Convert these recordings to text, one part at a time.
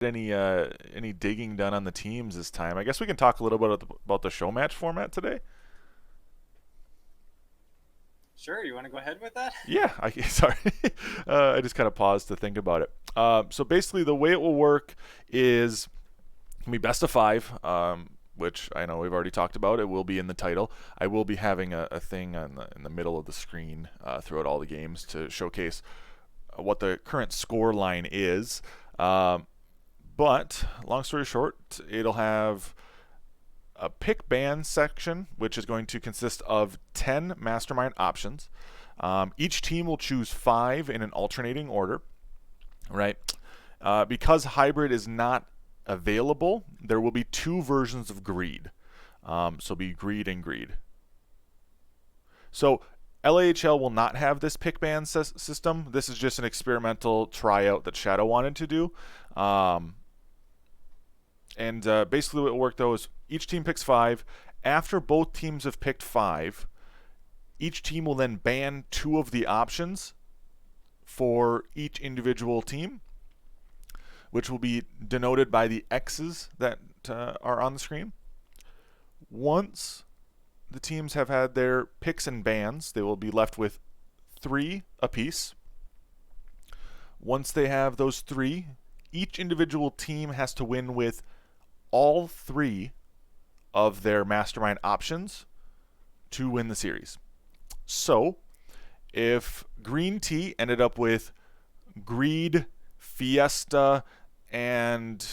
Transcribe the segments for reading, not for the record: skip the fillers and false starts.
Any digging done on the teams this time. I guess we can talk a little bit about the show match format today. Sure, you want to go ahead with that? Yeah, sorry, I just kind of paused to think about it. So basically, the way it will work is can be best of five, which I know we've already talked about. It will be in the title. I will be having a thing in the middle of the screen throughout all the games to showcase what the current score line is. But long story short, it'll have a pick band section, which is going to consist of 10 mastermind options. Each team will choose 5 in an alternating order, right? Because hybrid is not available, there will be 2 versions of greed. So be greed and greed. So LIHL will not have this pick band system. This is just an experimental tryout that Shadow wanted to do. And basically, what will work though is each team picks 5. After both teams have picked 5, each team will then ban 2 of the options for each individual team, which will be denoted by the X's that are on the screen. Once the teams have had their picks and bans, they will be left with 3 apiece. Once they have those 3, each individual team has to win with all 3 of their mastermind options to win the series. So, if Green Tea ended up with Greed, Fiesta, and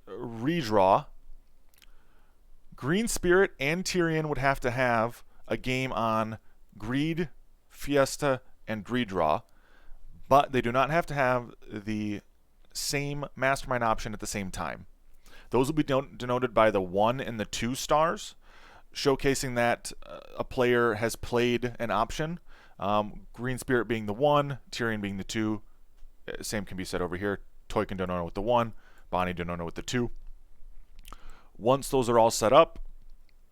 Redraw, Green Spirit and Tyrion would have to have a game on Greed, Fiesta, and Redraw, but they do not have to have the same mastermind option at the same time. Those will be denoted by the 1 and the 2 stars, showcasing that a player has played an option. Green Spirit being the 1, Tyrion being the 2. Same can be said over here. Toykin Donona with the 1, Bonnie Donona with the 2. Once those are all set up,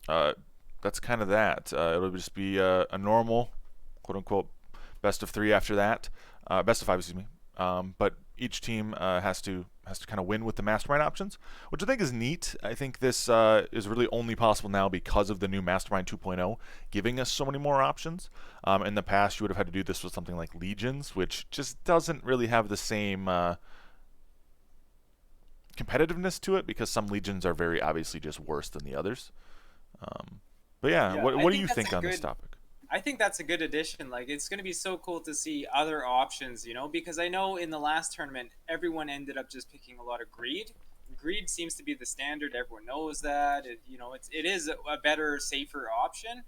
that's kind of that. It'll just be a normal, quote unquote, best of 3 after that. Best of 5, excuse me. But each team has to kind of win with the mastermind options, which I think is neat. I think this is really only possible now because of the new Mastermind 2.0 giving us so many more options. In the past, you would have had to do this with something like Legions, which just doesn't really have the same competitiveness to it because some Legions are very obviously just worse than the others. But yeah, Yeah, what do you think on this topic? I think that's a good addition. Like, it's going to be so cool to see other options, because I know in the last tournament, everyone ended up just picking a lot of greed. Greed seems to be the standard. Everyone knows that. It is a better, safer option.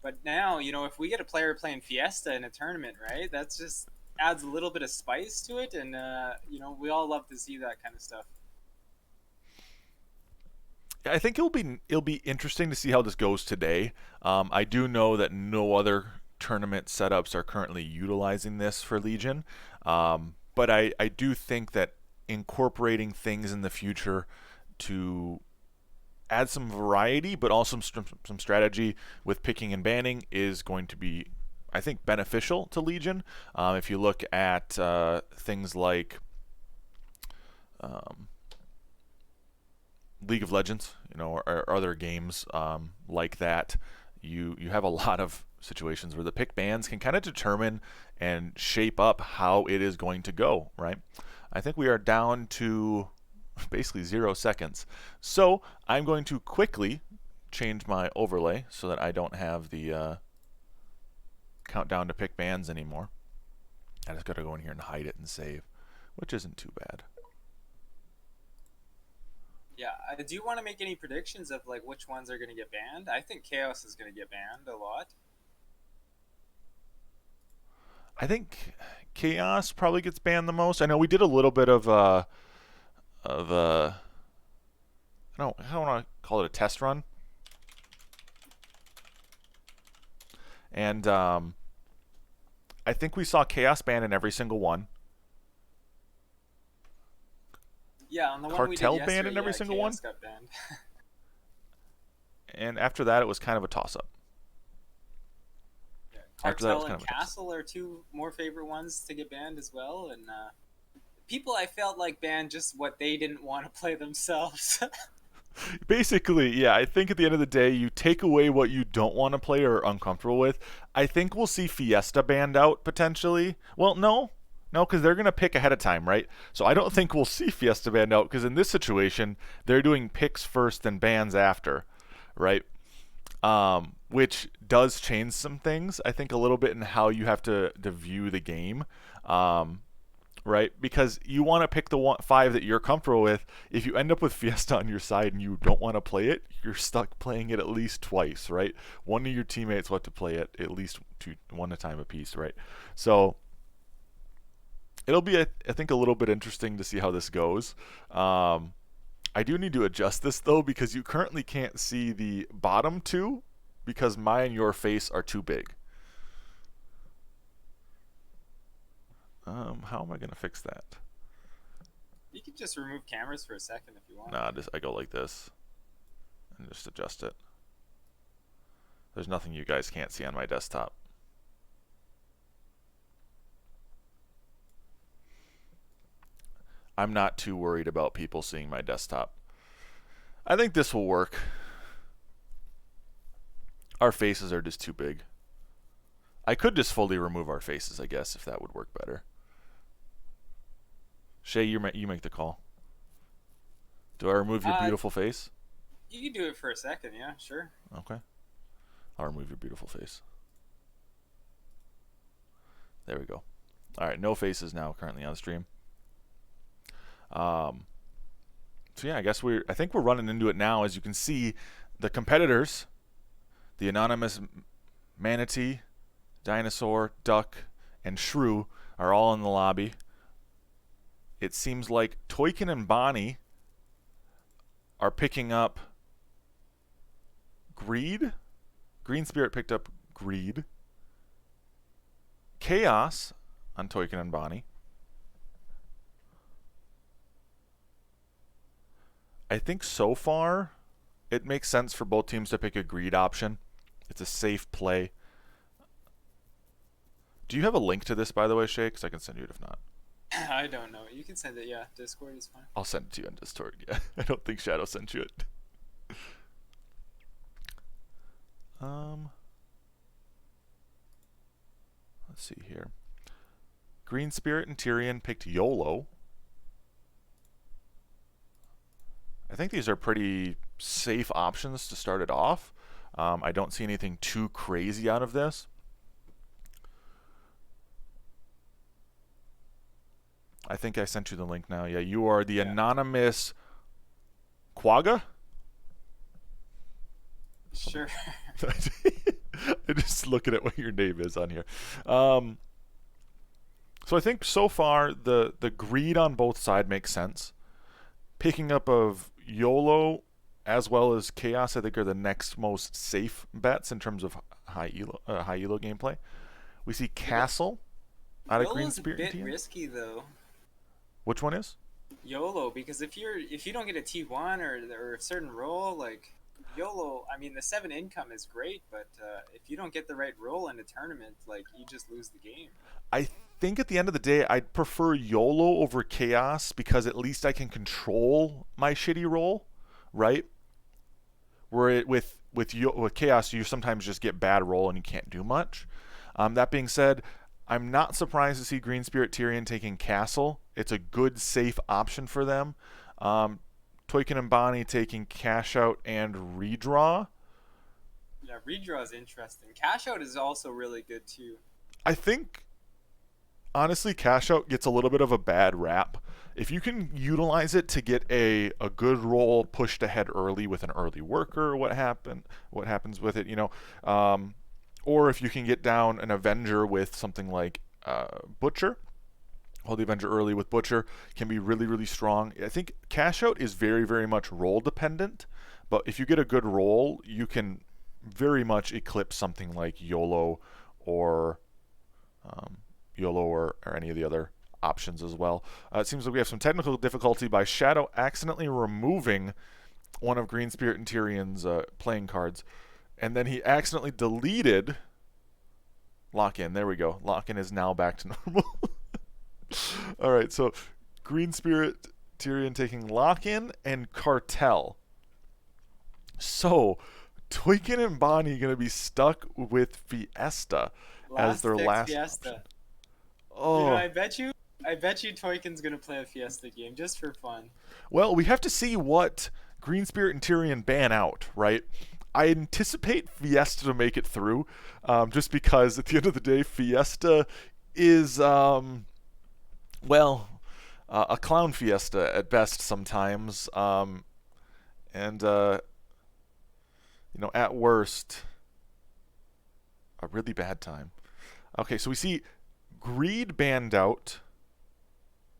But now, if we get a player playing Fiesta in a tournament, right, that's just adds a little bit of spice to it. And, we all love to see that kind of stuff. I think it'll be interesting to see how this goes today. I do know that no other tournament setups are currently utilizing this for Legion, but I do think that incorporating things in the future to add some variety, but also some strategy with picking and banning is going to be, I think, beneficial to Legion. If you look at things like um, League of Legends, or other games like that, you have a lot of situations where the pick bans can kind of determine and shape up how it is going to go, right? I think we are down to basically 0 seconds. So I'm going to quickly change my overlay so that I don't have the countdown to pick bans anymore. I just got to go in here and hide it and save, which isn't too bad. Yeah. Do you want to make any predictions of like which ones are going to get banned? I think Chaos is going to get banned a lot. I think Chaos probably gets banned the most. I know we did a little bit of I don't want to call it a test run, and I think we saw Chaos banned in every single one. Yeah, on the one we did Cartel banned in yesterday, every yeah, single one, Chaos got banned. and after that it was kind of a toss up. Yeah. After that it was Cartel kind and of a toss up. Castle are two more favorite ones to get banned as well, and people I felt like banned just what they didn't want to play themselves. Basically, yeah, I think at the end of the day, you take away what you don't want to play or are uncomfortable with. I think we'll see Fiesta banned out potentially. Well, no. No, because they're going to pick ahead of time, right? So I don't think we'll see Fiesta banned out because in this situation, they're doing picks first and bans after, right? Which does change some things, I think, a little bit in how you have to view the game. Um, right? Because you want to pick the 5 that you're comfortable with. If you end up with Fiesta on your side and you don't want to play it, you're stuck playing it at least twice, right? One of your teammates will have to play it at least one at a time apiece, right? So it'll be, I think, a little bit interesting to see how this goes. I do need to adjust this though because you currently can't see the bottom 2 because my and your face are too big. How am I going to fix that? You can just remove cameras for a second if you want. Nah, I go like this and just adjust it. There's nothing you guys can't see on my desktop. I'm not too worried about people seeing my desktop. I think this will work. Our faces are just too big. I could just fully remove our faces, I guess, if that would work better. Shay, you make the call. Do I remove your beautiful face? You can do it for a second, yeah, sure. Okay. I'll remove your beautiful face. There we go. All right, no faces now currently on the stream. So yeah, I think we're running into it now. As you can see, the competitors, the anonymous manatee, dinosaur, duck, and shrew are all in the lobby. It seems like Toykin and Bonnie are picking up Greed. Green Spirit picked up Greed. Chaos on Toykin and Bonnie. I think so far it makes sense for both teams to pick a Greed option. It's a safe play. Do you have a link to this, by the way, Shay? Because I can send you it if not. I don't know. You can send it, yeah. Discord is fine. I'll send it to you on Discord, yeah. I don't think Shadow sent you it. Let's see here. Green Spirit and Tyrion picked YOLO. I think these are pretty safe options to start it off. I don't see anything too crazy out of this. I think I sent you the link now. Yeah, you are the anonymous Quagga? Sure. I'm just looking at what your name is on here. So I think so far the greed on both sides makes sense. Picking up of YOLO as well as Chaos, I think, are the next most safe bets in terms of high elo gameplay. We see Castle out of Green Spirit. YOLO's a bit risky though. Which one is? YOLO, because if you don't get a T1 or a certain role, like YOLO, I mean the 7 income is great, but if you don't get the right role in a tournament, like you just lose the game. I think at the end of the day, I'd prefer YOLO over Chaos because at least I can control my shitty role, right? Where with Chaos, you sometimes just get bad roll and you can't do much. That being said, I'm not surprised to see Green Spirit Tyrion taking Castle. It's a good, safe option for them. Toykin and Bonnie taking Cash Out and Redraw. Yeah, Redraw is interesting. Cash Out is also really good too. I think, honestly, Cash Out gets a little bit of a bad rap. If you can utilize it to get a good roll pushed ahead early with an early worker, what happens with it, or if you can get down an Avenger with something like Butcher. Hold the Avenger early with Butcher can be really, really strong. I think Cash Out is very, very much roll dependent, but if you get a good roll, you can very much eclipse something like YOLO or any of the other options as well. It seems like we have some technical difficulty by Shadow accidentally removing one of Green Spirit and Tyrion's playing cards, and then he accidentally deleted Lock-In. There we go. Lock-In is now back to normal. All right, so Green Spirit Tyrion taking Lock-In and Cartel. So, Toykin and Bonnie going to be stuck with Fiesta as Last their pick last option. Fiesta. You know, Oh, I bet you Toykin's gonna play a Fiesta game just for fun. well, we have to see what Green Spirit and Tyrion ban out, right? I anticipate Fiesta to make it through, just because at the end of the day, Fiesta is, well, a clown fiesta at best sometimes, and at worst, a really bad time. Okay, so we see Greed banned out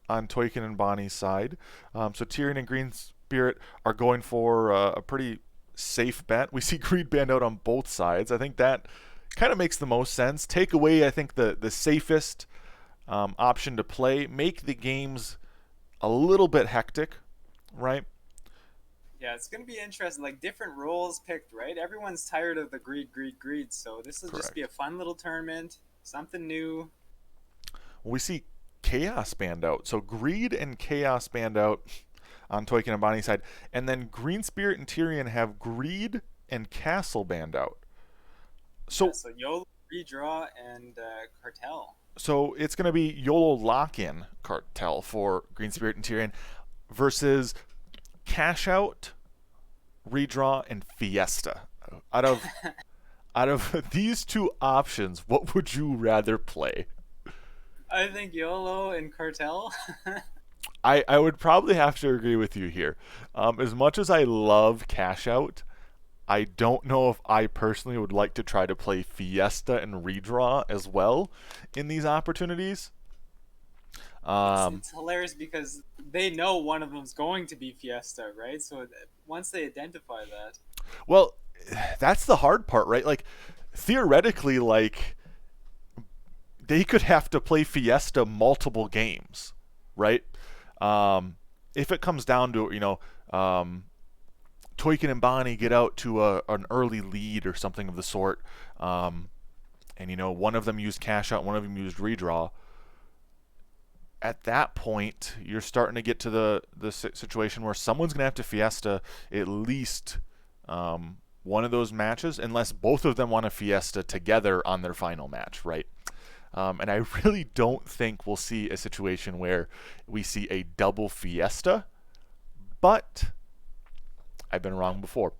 on Toykin and Bonnie's side. So Tyrion and Green Spirit are going for a pretty safe bet. We see Greed banned out on both sides. I think that kind of makes the most sense. Take away, I think, the safest option to play. Make the games a little bit hectic, right? Yeah, it's gonna be interesting. Like different roles picked, right? Everyone's tired of the greed. So this will just be Correct. a fun little tournament, something new. We see Chaos banned out. So Greed and Chaos banned out on Toykin and Bonnie's side. And then Green Spirit and Tyrion have Greed and Castle banned out. Yeah, So so YOLO, redraw, and cartel. so it's going to be YOLO lock-in cartel for Green Spirit and Tyrion versus Cash Out, Redraw, and Fiesta. Out of out of these two options, what would you rather play? I think YOLO and cartel. I would probably have to agree with you here. As much as I love Cash Out, I don't know if I personally would like to try to play Fiesta and Redraw as well in these opportunities. It's hilarious because they know one of them's going to be Fiesta, right? So once they identify that, Well, that's the hard part, right? Like, theoretically, like, they could have to play Fiesta multiple games, right? If it comes down to, Toykin and Bonnie get out to an early lead or something of the sort, and one of them used cash out, one of them used redraw. At that point, you're starting to get to the situation where someone's going to have to Fiesta at least one of those matches, unless both of them want to Fiesta together on their final match, right? And I really don't think we'll see a situation where we see a double Fiesta, but I've been wrong before.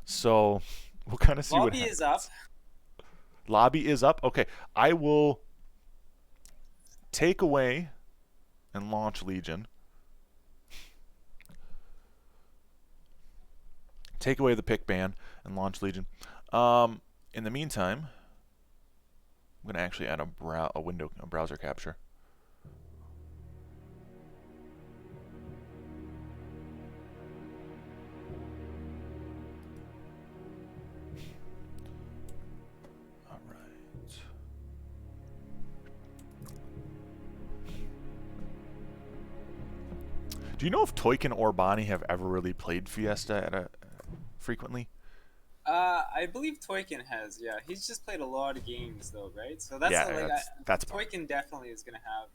So we'll kind of see what lobby happens. is up. Lobby is up. Okay, I will take away and launch Legion. Take away the pick ban and launch Legion. In the meantime, I'm going to actually add a browser capture. All right. Do you know if Toykin or Bonnie have ever really played Fiesta frequently? I believe Toykin has. Yeah, he's just played a lot of games though, right? So that's Yeah, like that's Toykin definitely is gonna have.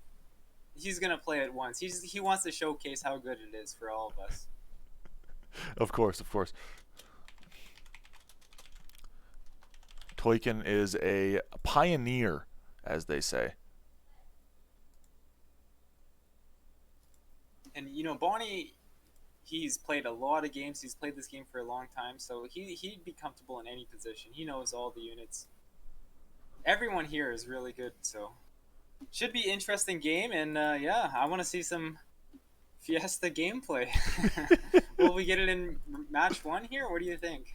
He's gonna play it once. He wants to showcase how good it is for all of us. Of course, of course. Toykin is a pioneer, as they say. And Bonnie, he's played a lot of games. He's played this game for a long time, so he'd be comfortable in any position. He knows all the units. Everyone here is really good, so should be interesting game. And yeah, I want to see some Fiesta gameplay. Will we get it in match 1 here? What do you think?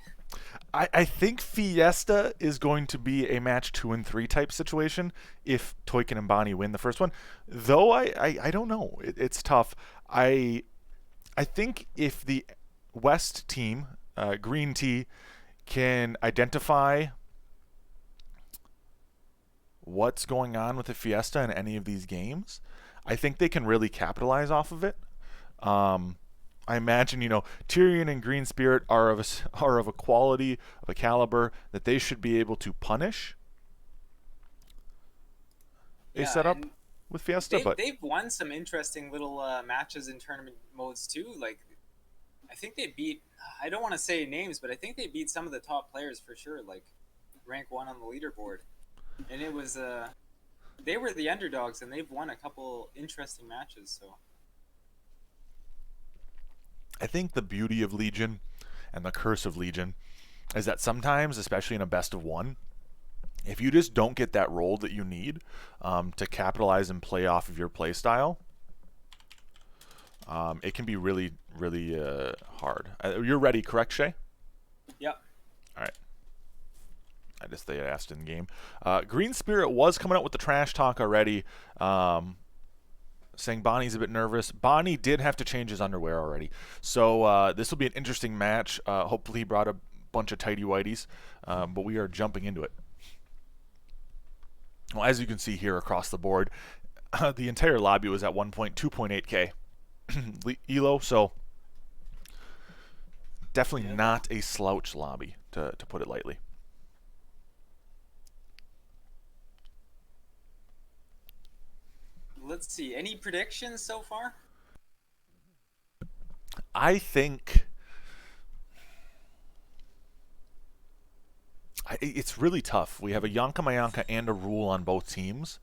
I think Fiesta is going to be a match 2 and 3 type situation if Toykin and Bonnie win the first one. Though I don't know. It's tough. I think if the West team, Green Tea, can identify what's going on with the Fiesta in any of these games, I think they can really capitalize off of it. I imagine, Tyrion and Green Spirit are of a quality, of a caliber that they should be able to punish a setup. with Fiesta, but They've won some interesting little matches in tournament modes too. Like I think they beat. I don't want to say names, but I think they beat some of the top players for sure. Like rank 1 on the leaderboard, and it was they were the underdogs, and they've won a couple interesting matches. So I think the beauty of Legion and the curse of Legion is that sometimes, especially in a best of one, if you just don't get that roll that you need to capitalize and play off of your play style, it can be really, really hard. You're ready, correct, Shay? yep. All right. I just they asked in game. Green Spirit was coming out with the trash talk already, saying Bonnie's a bit nervous. Bonnie did have to change his underwear already, so this will be an interesting match. Hopefully, he brought a bunch of tighty whities, but we are jumping into it. Well, as you can see here across the board, the entire lobby was at 2.8k elo, so definitely not a slouch lobby, to put it lightly. Let's see. Any predictions so far? I think it's really tough. We have a Yonka Mayanka and a Rule on both teams.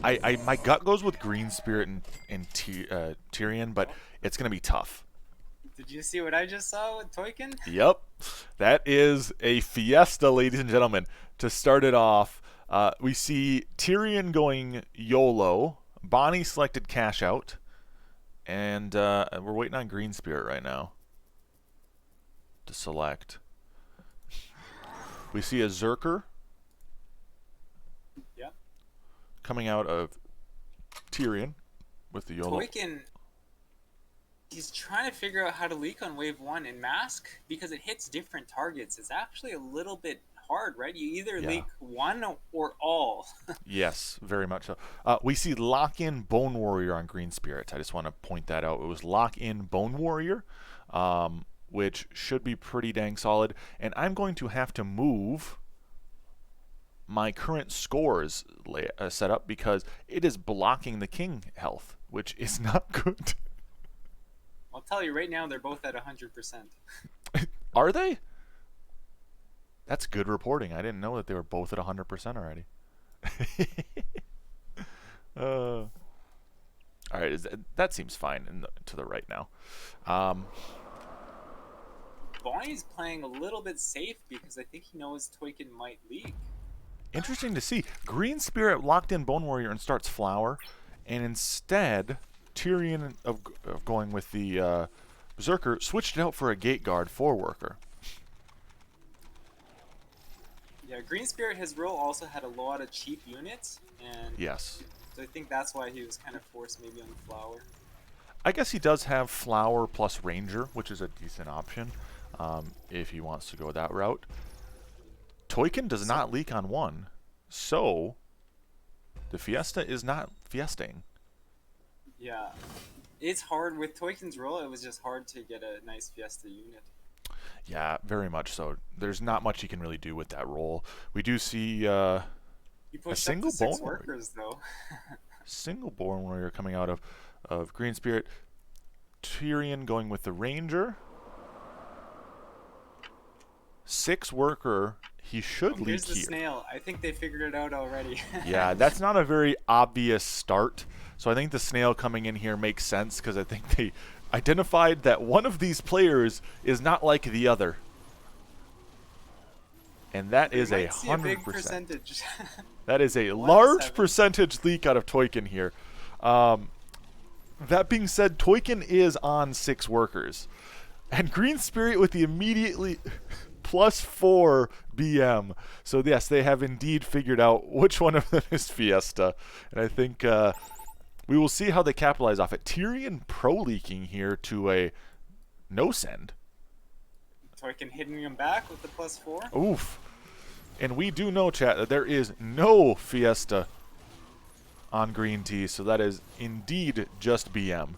My gut goes with Green Spirit and Tyrion, but it's going to be tough. Did you see what I just saw with Toykin? Yep. That is a Fiesta, ladies and gentlemen. To start it off, we see Tyrion going YOLO. Bonnie selected Cash Out. And we're waiting on Green Spirit right now to select. We see a Zerker. Yep. Coming out of Tyrion with the YOLO. Toykin, he's trying to figure out how to leak on wave 1 in Mask because it hits different targets. It's actually a little bit hard, right? You either leak one or all. Yes, very much so. We see Lock-In Bone Warrior on Green Spirit. I just want to point that out. It was Lock-In Bone Warrior, which should be pretty dang solid. And I'm going to have to move my current scores set up because it is blocking the king health, which is not good. I'll tell you right now, they're both at 100%. Are they? That's good reporting. I didn't know that they were both at 100% already. All right, that seems fine to the right now. Bonnie's playing a little bit safe because I think he knows Toykin might leak. Interesting to see. Green Spirit locked in Bone Warrior and starts Flower, and instead Tyrion of going with the Berserker switched it out for a Gate Guard 4 worker. Yeah, Green Spirit, his role also had a lot of cheap units, and yes, so I think that's why he was kind of forced maybe on the Flower. I guess he does have Flower plus Ranger, which is a decent option if he wants to go that route. Toykin does not leak on 1, so the Fiesta is not Fiesting. Yeah, it's hard with Toykin's role. It was just hard to get a nice Fiesta unit. Yeah, very much so. There's not much you can really do with that role. We do see a single Bone Warrior, though. single Bone Warrior coming out of Green Spirit. Tyrion going with the Ranger. 6 worker. He should leak Here's the here. snail. I think they figured it out already. Yeah, that's not a very obvious start. So I think the snail coming in here makes sense because I think they identified that one of these players is not like the other. And that is 100%. That is a large percentage leak out of Toykin here. That being said, Toykin is on 6 workers. And Green Spirit with the immediately +4 BM. So yes, they have indeed figured out which one of them is Fiesta. And I think we will see how they capitalize off it. Tyrion pro-leaking here to a no-send. Toykin hitting him back with the +4. Oof. And we do know, chat, that there is no Fiesta on Green Tea, so that is indeed just BM.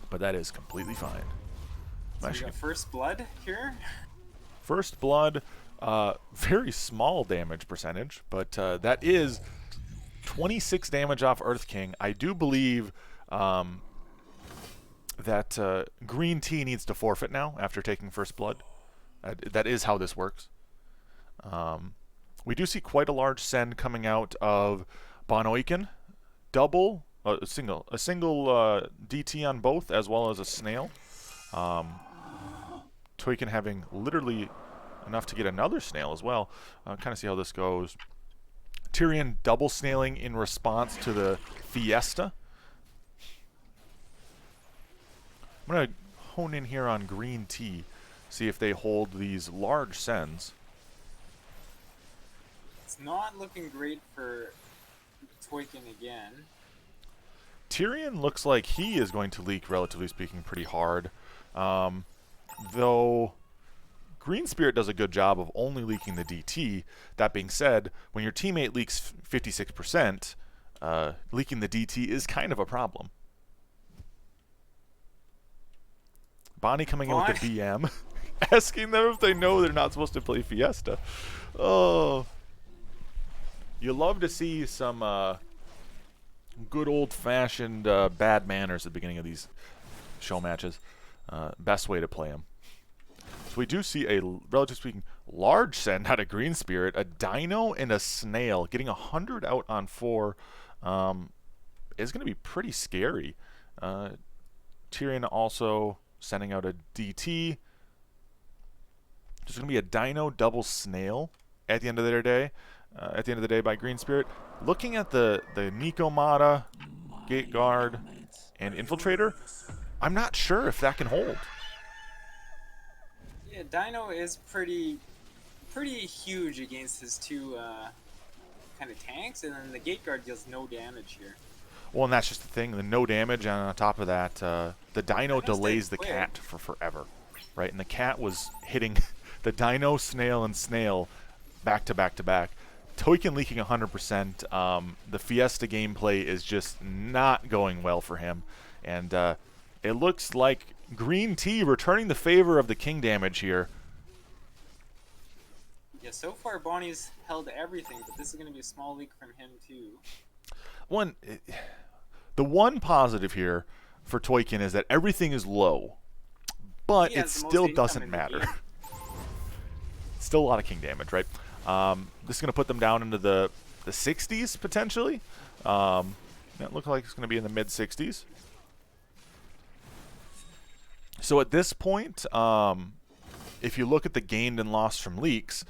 But that is completely fine. So we got First Blood here. First Blood, very small damage percentage, but that is 26 damage off Earth King. I do believe that Green Tea needs to forfeit now after taking first blood. That is how this works. We do see quite a large send coming out of Bonoiken. A single DT on both, as well as a snail. Toiken having literally enough to get another snail as well. Kind of see how this goes. Tyrion double snailing in response to the Fiesta. I'm going to hone in here on Green Tea, see if they hold these large sends. It's not looking great for Toiken again. Tyrion looks like he is going to leak, relatively speaking, pretty hard. Though Green Spirit does a good job of only leaking the DT. That being said, when your teammate leaks 56%, leaking the DT is kind of a problem. Bonnie coming in with the BM, asking them if they know they're not supposed to play Fiesta. Oh. You love to see some good old-fashioned bad manners at the beginning of these show matches. Best way to play them. So we do see a, relatively speaking, large send out of Green Spirit, a Dino and a Snail. Getting 100 out on 4 is going to be pretty scary. Tyrion also sending out a DT. There's going to be a Dino double Snail at the end of their day. At the end of the day by Green Spirit. Looking at the Nico Mata, Gate Guard, and Infiltrator, I'm not sure if that can hold. Yeah, Dino is pretty huge against his two kind of tanks, and then the Gate Guard deals no damage here. Well, and that's just the thing, the no damage, and on top of that, the Dino delays the quick. cat for forever, right? And the cat was hitting the Dino, Snail, and Snail back to back to back. Toiken leaking 100%. The Fiesta gameplay is just not going well for him. And it looks like Green Tea returning the favor of the King damage here. Yeah, so far Bonnie's held everything, but this is going to be a small leak from him too. The one positive here for Toiken is that everything is low. But it still doesn't matter. Still a lot of King damage, right? This is going to put them down into the 60s, potentially. It looks like it's going to be in the mid-60s. So at this point, if you look at the gained and lost from leaks,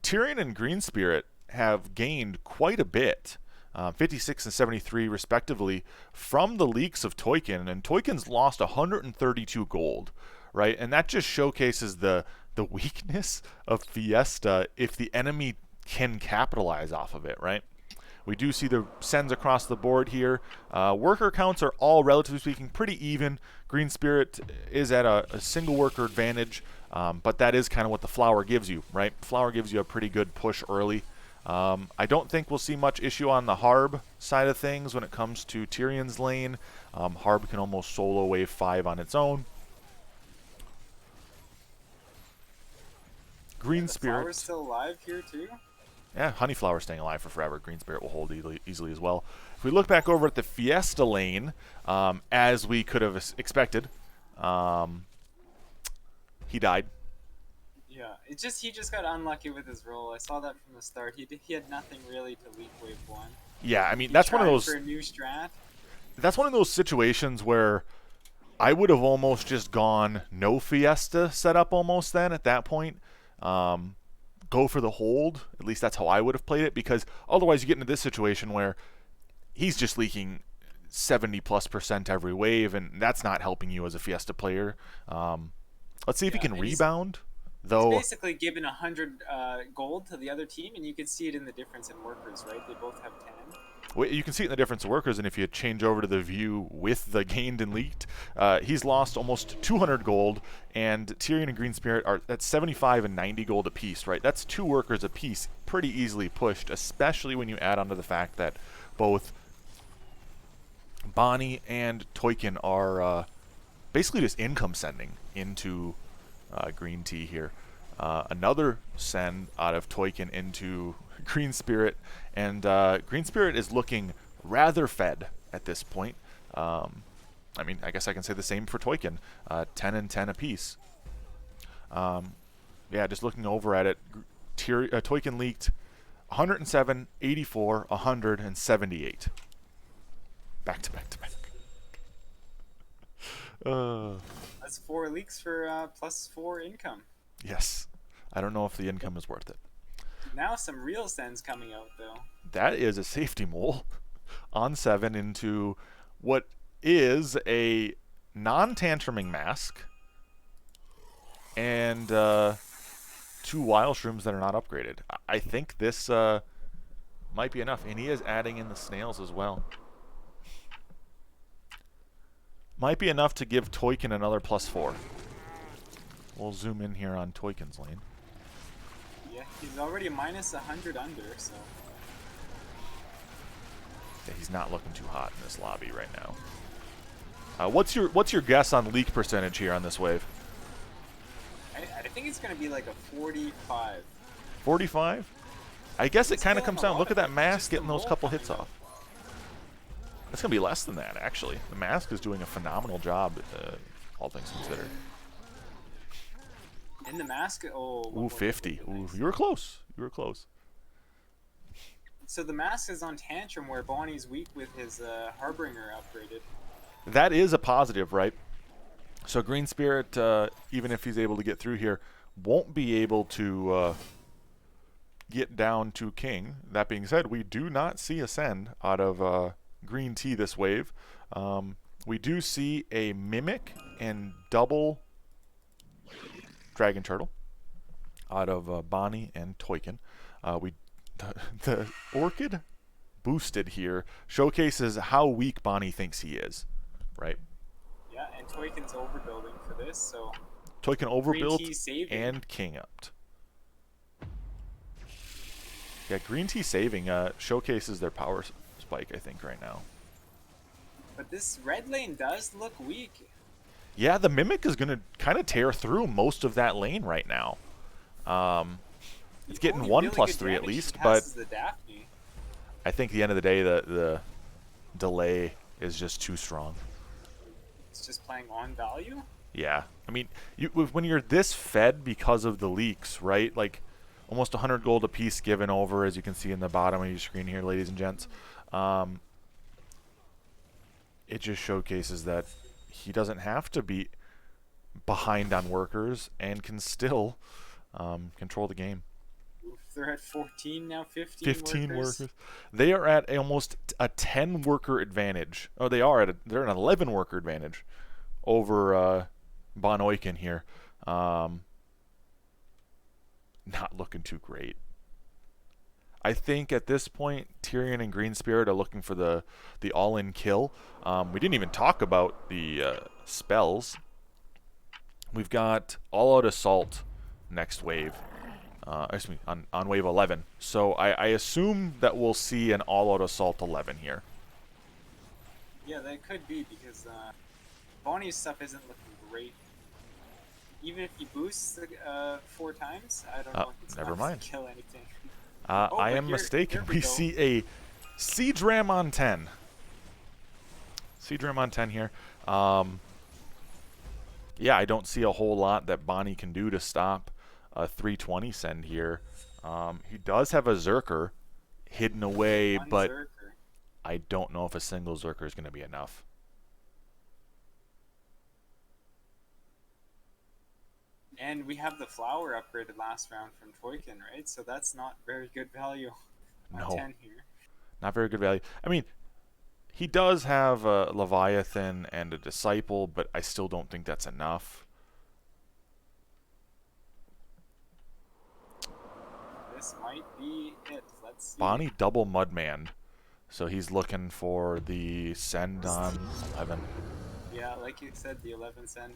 Tyrion and Green Spirit have gained quite a bit. 56 and 73, respectively, from the leaks of Toiken. And Toiken's lost 132 gold, right? And that just showcases the weakness of Fiesta if the enemy can capitalize off of it, right? We do see the sends across the board here. Worker counts are all, relatively speaking, pretty even. Green Spirit is at a single worker advantage, but that is kind of what the flower gives you, right? Flower gives you a pretty good push early. I don't think we'll see much issue on the Harb side of things when it comes to Tyrion's lane. Harb can almost solo wave 5 on its own. Green Spirit. Flower's still alive here too? Yeah, Honeyflower staying alive for forever. Green Spirit will hold easily as well. If we look back over at the Fiesta lane, as we could have expected, he died. Yeah, he just got unlucky with his roll. I saw that from the start. He had nothing really to leak wave 1. Yeah, I mean that's one of those. For a new strat. That's one of those situations where I would have almost just gone no Fiesta setup almost then at that point. Go for the hold. At least that's how I would have played it, because otherwise you get into this situation where he's just leaking 70+% every wave, and that's not helping you as a Fiesta player. Let's see if he can rebound. Though he's basically given 100 gold to the other team, and you can see it in the difference in workers, right? They both have 10. Well, you can see it in the difference of workers, and if you change over to the view with the gained and leaked, he's lost almost 200 gold, and Tyrion and Green Spirit are at 75 and 90 gold apiece, right? That's 2 workers apiece, pretty easily pushed, especially when you add on to the fact that both Bonnie and Toiken are basically just income sending into Green Tea here. Another send out of Toykin into Green Spirit, and Green Spirit is looking rather fed at this point. I mean, I guess I can say the same for Toykin. 10 and 10 apiece. Yeah, just looking over at it, Toykin leaked 107, 84, 178. Back to back to back. That's 4 leaks for +4 income. Yes. I don't know if the income is worth it. Now some real sends coming out, though. That is a safety mole on 7 into what is a non-tantruming mask and 2 wild shrooms that are not upgraded. I think this might be enough, and he is adding in the snails as well. Might be enough to give Toykin another +4. We'll zoom in here on Toykin's lane. Yeah, he's already -100 under, so... Yeah, he's not looking too hot in this lobby right now. What's your guess on leak percentage here on this wave? I think it's going to be like a 45. 45? I guess it kind of killing comes a down. lot Look at of that it, mask just the getting those mole couple coming hits out. off. It's going to be less than that, actually. The mask is doing a phenomenal job, all things considered. In the mask, oh. Ooh, 50. Ooh, you were close. You were close. So the mask is on Tantrum, where Bonnie's weak with his Harbinger upgraded. That is a positive, right? So Green Spirit, even if he's able to get through here, won't be able to get down to King. That being said, we do not see a send out of Green Tea this wave. We do see a Mimic and double Dragon Turtle out of Bonnie and Toykin. The Orchid boosted here showcases how weak Bonnie thinks he is, right? Yeah, and Toykin's overbuilding for this, so... Toykin overbuilt Green Tea saving. and King upped. Yeah, Green Tea saving showcases their power spike, I think, right now. But this red lane does look weak. Yeah, the Mimic is going to kind of tear through most of that lane right now. It's getting Only 1 really plus good 3 at damage least, he but has is the Daphne. I think at the end of the day, the delay is just too strong. It's just playing on value? Yeah, I mean, when you're this fed because of the leaks, right? Like, almost 100 gold a piece given over, as you can see in the bottom of your screen here, ladies and gents. It just showcases that he doesn't have to be behind on workers and can still control the game. Oof, they're at 14 now, 15 workers. They are at almost a 10 worker advantage. Oh, they're at an 11 worker advantage over Von Oyken here. Not looking too great. I think at this point, Tyrion and Green Spirit are looking for the all-in kill. We didn't even talk about the spells. We've got all-out assault next wave. Excuse me, on wave 11. So I assume that we'll see an all-out assault 11 here. Yeah, that could be, because Bonnie's stuff isn't looking great. Even if he boosts 4 times, I don't know if it's never enough mind. to kill anything. I am mistaken. We see a Siege Ram on 10. Siege Ram on 10 here. Yeah, I don't see a whole lot that Bonnie can do to stop a 320 send here. He does have a Zerker hidden away, One but Zerker. I don't know if a single Zerker is going to be enough. And we have the flower upgraded last round from Toykin, right? So that's not very good value on No. 10 here. Not very good value. I mean, he does have a Leviathan and a Disciple, but I still don't think that's enough. This might be it. Let's see. Bonnie double Mudman. So he's looking for the send on 11. Yeah, like you said, the 11 send.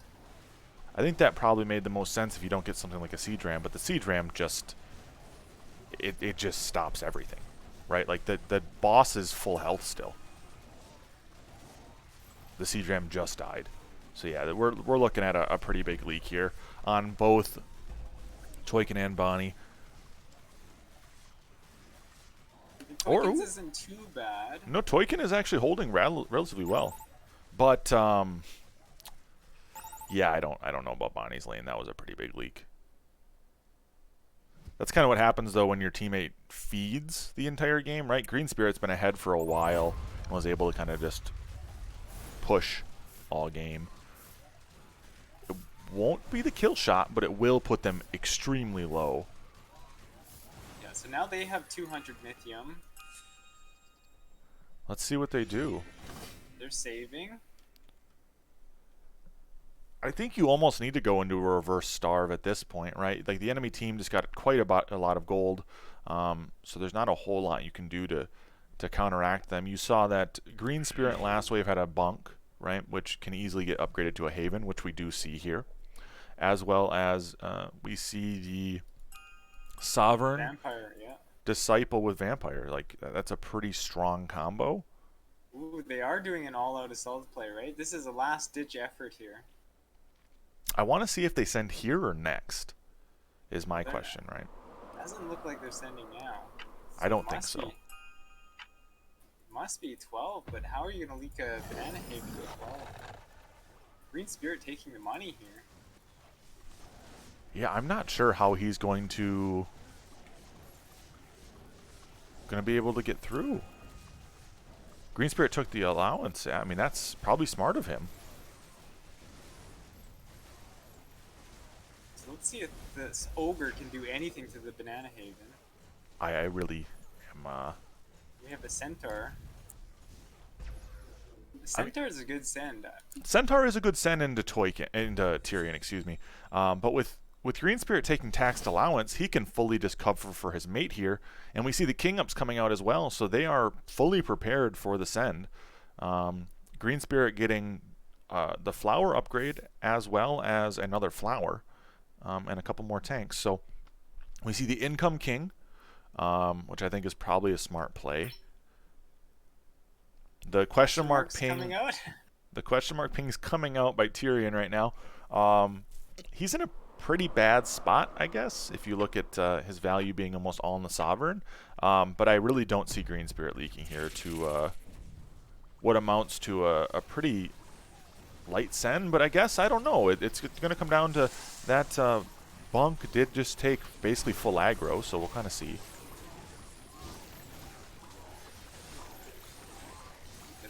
I think that probably made the most sense if you don't get something like a Siege Ram, but the Siege Ram just it just stops everything, right? Like the boss is full health still. The Siege Ram just died. So yeah, we're looking at a pretty big leak here on both Toykin and Bonnie. Toykins isn't too bad. No, Toykin is actually holding relatively well. But yeah, I don't know about Bonnie's lane. That was a pretty big leak. That's kind of what happens though when your teammate feeds the entire game, right? Green Spirit's been ahead for a while and was able to kind of just push all game. It won't be the kill shot, but it will put them extremely low. Yeah, so now they have 200 Mythium. Let's see what they do. They're saving. I think you almost need to go into a reverse starve at this point, right? Like the enemy team just got quite a lot of gold, so there's not a whole lot you can do to counteract them. You saw that Green Spirit last wave had a bunk, right, which can easily get upgraded to a Haven, which we do see here, as well as we see the Sovereign Vampire, yeah. Disciple with Vampire. Like that's a pretty strong combo. Ooh, they are doing an all-out assault play, right? This is a last-ditch effort here. I want to see if they send here or next, is my question, right? Doesn't look like they're sending now. I don't think so. Must be 12, but how are you going to leak a Banana Haven to 12? Green Spirit taking the money here. Yeah, I'm not sure how he's going to be able to get through. Green Spirit took the allowance. I mean, that's probably smart of him. So let's see if this Ogre can do anything to the Banana Haven. I really am... We have a Centaur. Centaur is a good send. Centaur is a good send into Tyrion, excuse me. But with Green Spirit taking taxed allowance, he can fully just cover for his mate here. And we see the King Ups coming out as well, so they are fully prepared for the send. Green Spirit getting the flower upgrade as well as another flower and a couple more tanks. So we see the Income King, which I think is probably a smart play. The question mark ping. The question mark ping is coming out by Tyrion right now. He's in a pretty bad spot, I guess, if you look at his value being almost all in the Sovereign. But I really don't see Green Spirit leaking here to what amounts to a pretty light send. But I guess, I don't know. It's going to come down to that Bunk did just take basically full aggro, so we'll kind of see.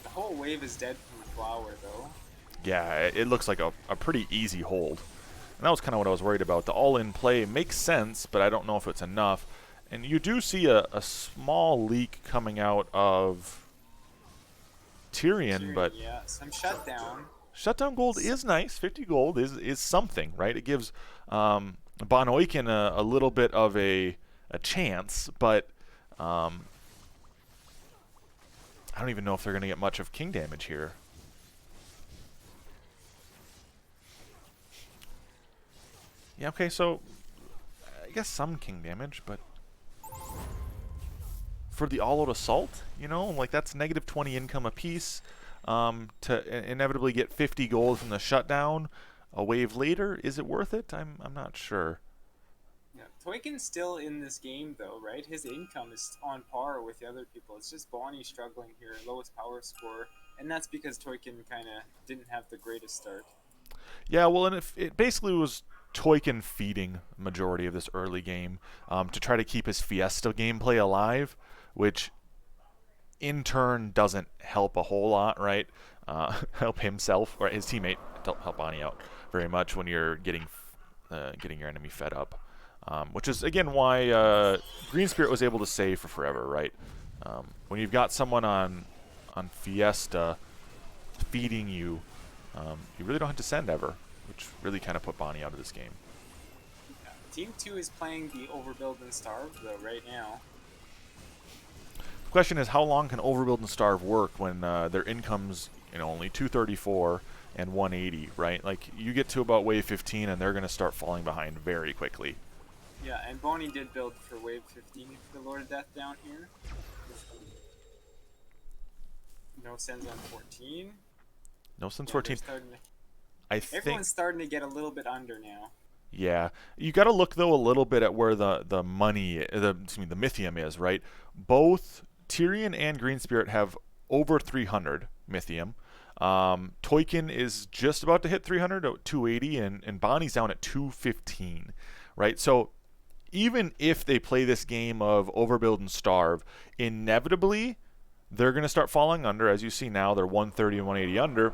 The whole wave is dead from the flower, though. Yeah, it looks like a pretty easy hold. And that was kind of what I was worried about. The all-in play makes sense, but I don't know if it's enough. And you do see a small leak coming out of Tyrion, but... Yeah, some shutdown. Shutdown gold is nice. 50 gold is something, right? It gives Bon Oiken a little bit of a chance, but I don't even know if they're going to get much of king damage here. Yeah, okay, so I guess some king damage, but for the all-out assault, you know, like that's negative 20 income apiece to inevitably get 50 gold from the shutdown a wave later. Is it worth it? I'm not sure. Yeah, Toykin's still in this game, though, right? His income is on par with the other people. It's just Bonnie struggling here, lowest power score, and that's because Toykin kind of didn't have the greatest start. Yeah, well, and it basically was Toykin feeding the majority of this early game to try to keep his Fiesta gameplay alive, which in turn doesn't help a whole lot, right? Help himself or his teammate, don't help Bonnie out very much when you're getting your enemy fed up. Which is, again, why Green Spirit was able to save for forever, right? When you've got someone on Fiesta feeding you, you really don't have to send ever, which really kind of put Bonnie out of this game. Yeah. Team 2 is playing the Overbuild and Starve, though, right now. The question is, how long can Overbuild and Starve work when their income's only 234 and 180, right? Like, you get to about wave 15 and they're going to start falling behind very quickly. Yeah, and Bonnie did build for wave 15 for the Lord of Death down here. No sends on 14. No sense 14. Everyone's starting to get a little bit under now. Yeah, you got to look though a little bit at where the money, the Mythium is, right? Both Tyrion and Greenspirit have over 300 Mythium. Toykin is just about to hit 300 at 280, and Bonnie's down at 215, right? So even if they play this game of overbuild and starve, inevitably they're going to start falling under. As you see now, they're 130 and 180 under,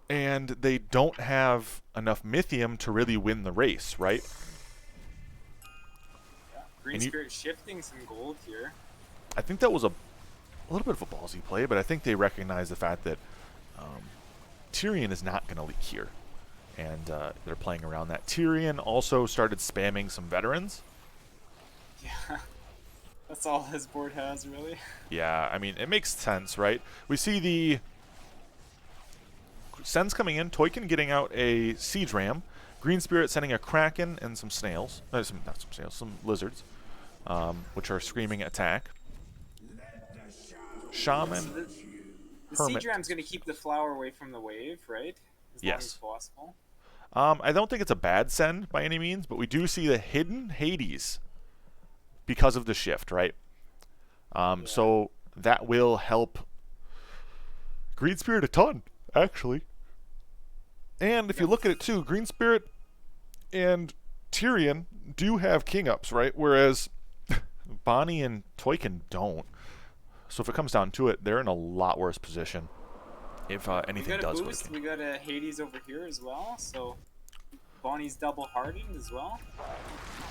and they don't have enough Mythium to really win the race, right? Yeah. Green Spirit shifting some gold here. I think that was a little bit of a ballsy play, but I think they recognize the fact that Tyrion is not going to leak here, and they're playing around that. Tyrion also started spamming some veterans. Yeah, that's all his board has, really. Yeah, I mean, it makes sense, right? We see the Sens coming in, Toykin getting out a Siege Ram, Green Spirit sending a Kraken and some snails. Not some snails, some lizards, which are screaming attack. Shaman, So the Hermit. Siege Ram's going to keep the flower away from the wave, right? As long as possible. I don't think it's a bad send by any means, but we do see the hidden Hades because of the shift, right? So that will help Green Spirit a ton, actually. And if you look at it too, Green Spirit and Tyrion do have king ups, right? Whereas Bonnie and Toykin don't. So if it comes down to it, they're in a lot worse position if anything does go to king. We got a Hades over here as well, so Bonnie's double hardened as well.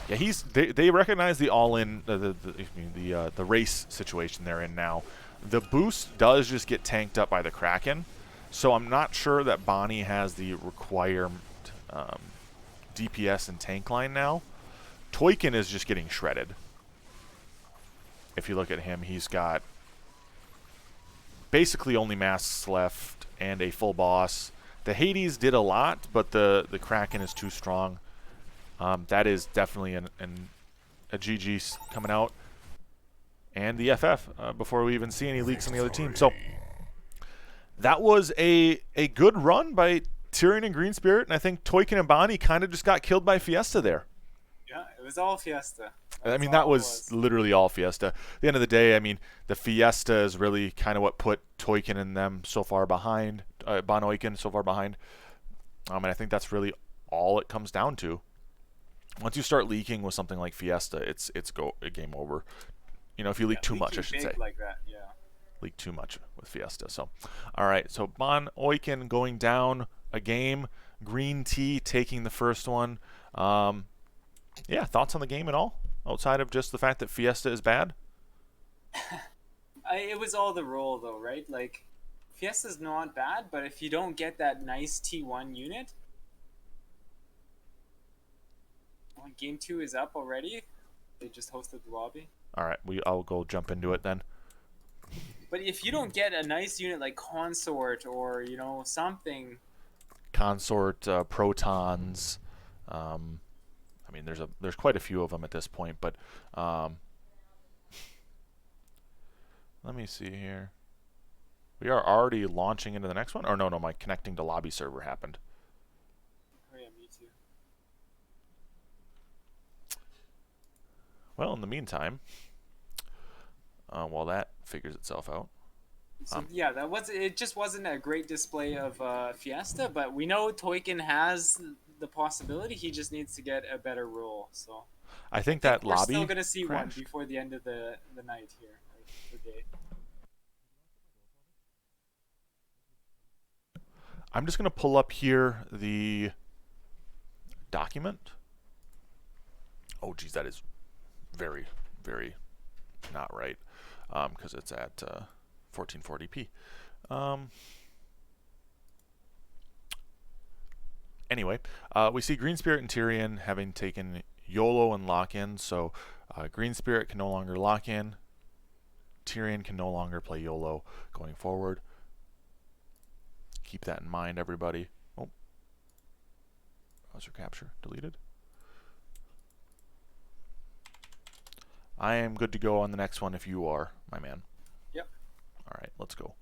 Yeah, they recognize the all-in the race situation they're in now. The boost does just get tanked up by the Kraken, so I'm not sure that Bonnie has the required DPS and tank line now. Toykin is just getting shredded. If you look at him, he's got basically only masks left and a full boss. The Hades did a lot, but the Kraken is too strong. That is definitely a GG coming out. And the FF before we even see any leaks on the other team. So that was a good run by Tyrion and Green Spirit, and I think Toykin and Bonnie kind of just got killed by Fiesta there. Yeah, it was all Fiesta. I mean, that was literally all Fiesta. At the end of the day, I mean, the Fiesta is really kind of what put Toykin and them so far behind, Bonoikin so far behind. And I think that's really all it comes down to. Once you start leaking with something like Fiesta, it's game over. You know, if you leak too much, I should say. Like that, yeah. Leak too much with Fiesta. So, all right. So Bonoikin going down a game. Green Tea taking the first one. Yeah, thoughts on the game at all? Outside of just the fact that Fiesta is bad? It was all the roll, though, right? Like, Fiesta's not bad, but if you don't get that nice T1 unit... Well, game 2 is up already. They just hosted the lobby. All right, I'll go jump into it then. But if you don't get a nice unit like Consort or, you know, something... Consort, Protons... I mean, there's quite a few of them at this point, but let me see here. We are already launching into the next one? Or no, my connecting to lobby server happened. Oh yeah, me too. Well, in the meantime, while that figures itself out. So yeah, it just wasn't a great display of Fiesta, but we know Toykin has the possibility. He just needs to get a better roll. So I think that we're lobby still gonna see crashed. one before the end of the night here, or the day. I'm just gonna pull up here the document. Oh geez, that is very, very not right, because it's at 1440p. Anyway, we see Green Spirit and Tyrion having taken YOLO and lock-in, so Green Spirit can no longer lock in. Tyrion can no longer play YOLO going forward. Keep that in mind, everybody. Oh, browser capture deleted. I am good to go on the next one if you are, my man. Yep. All right, let's go.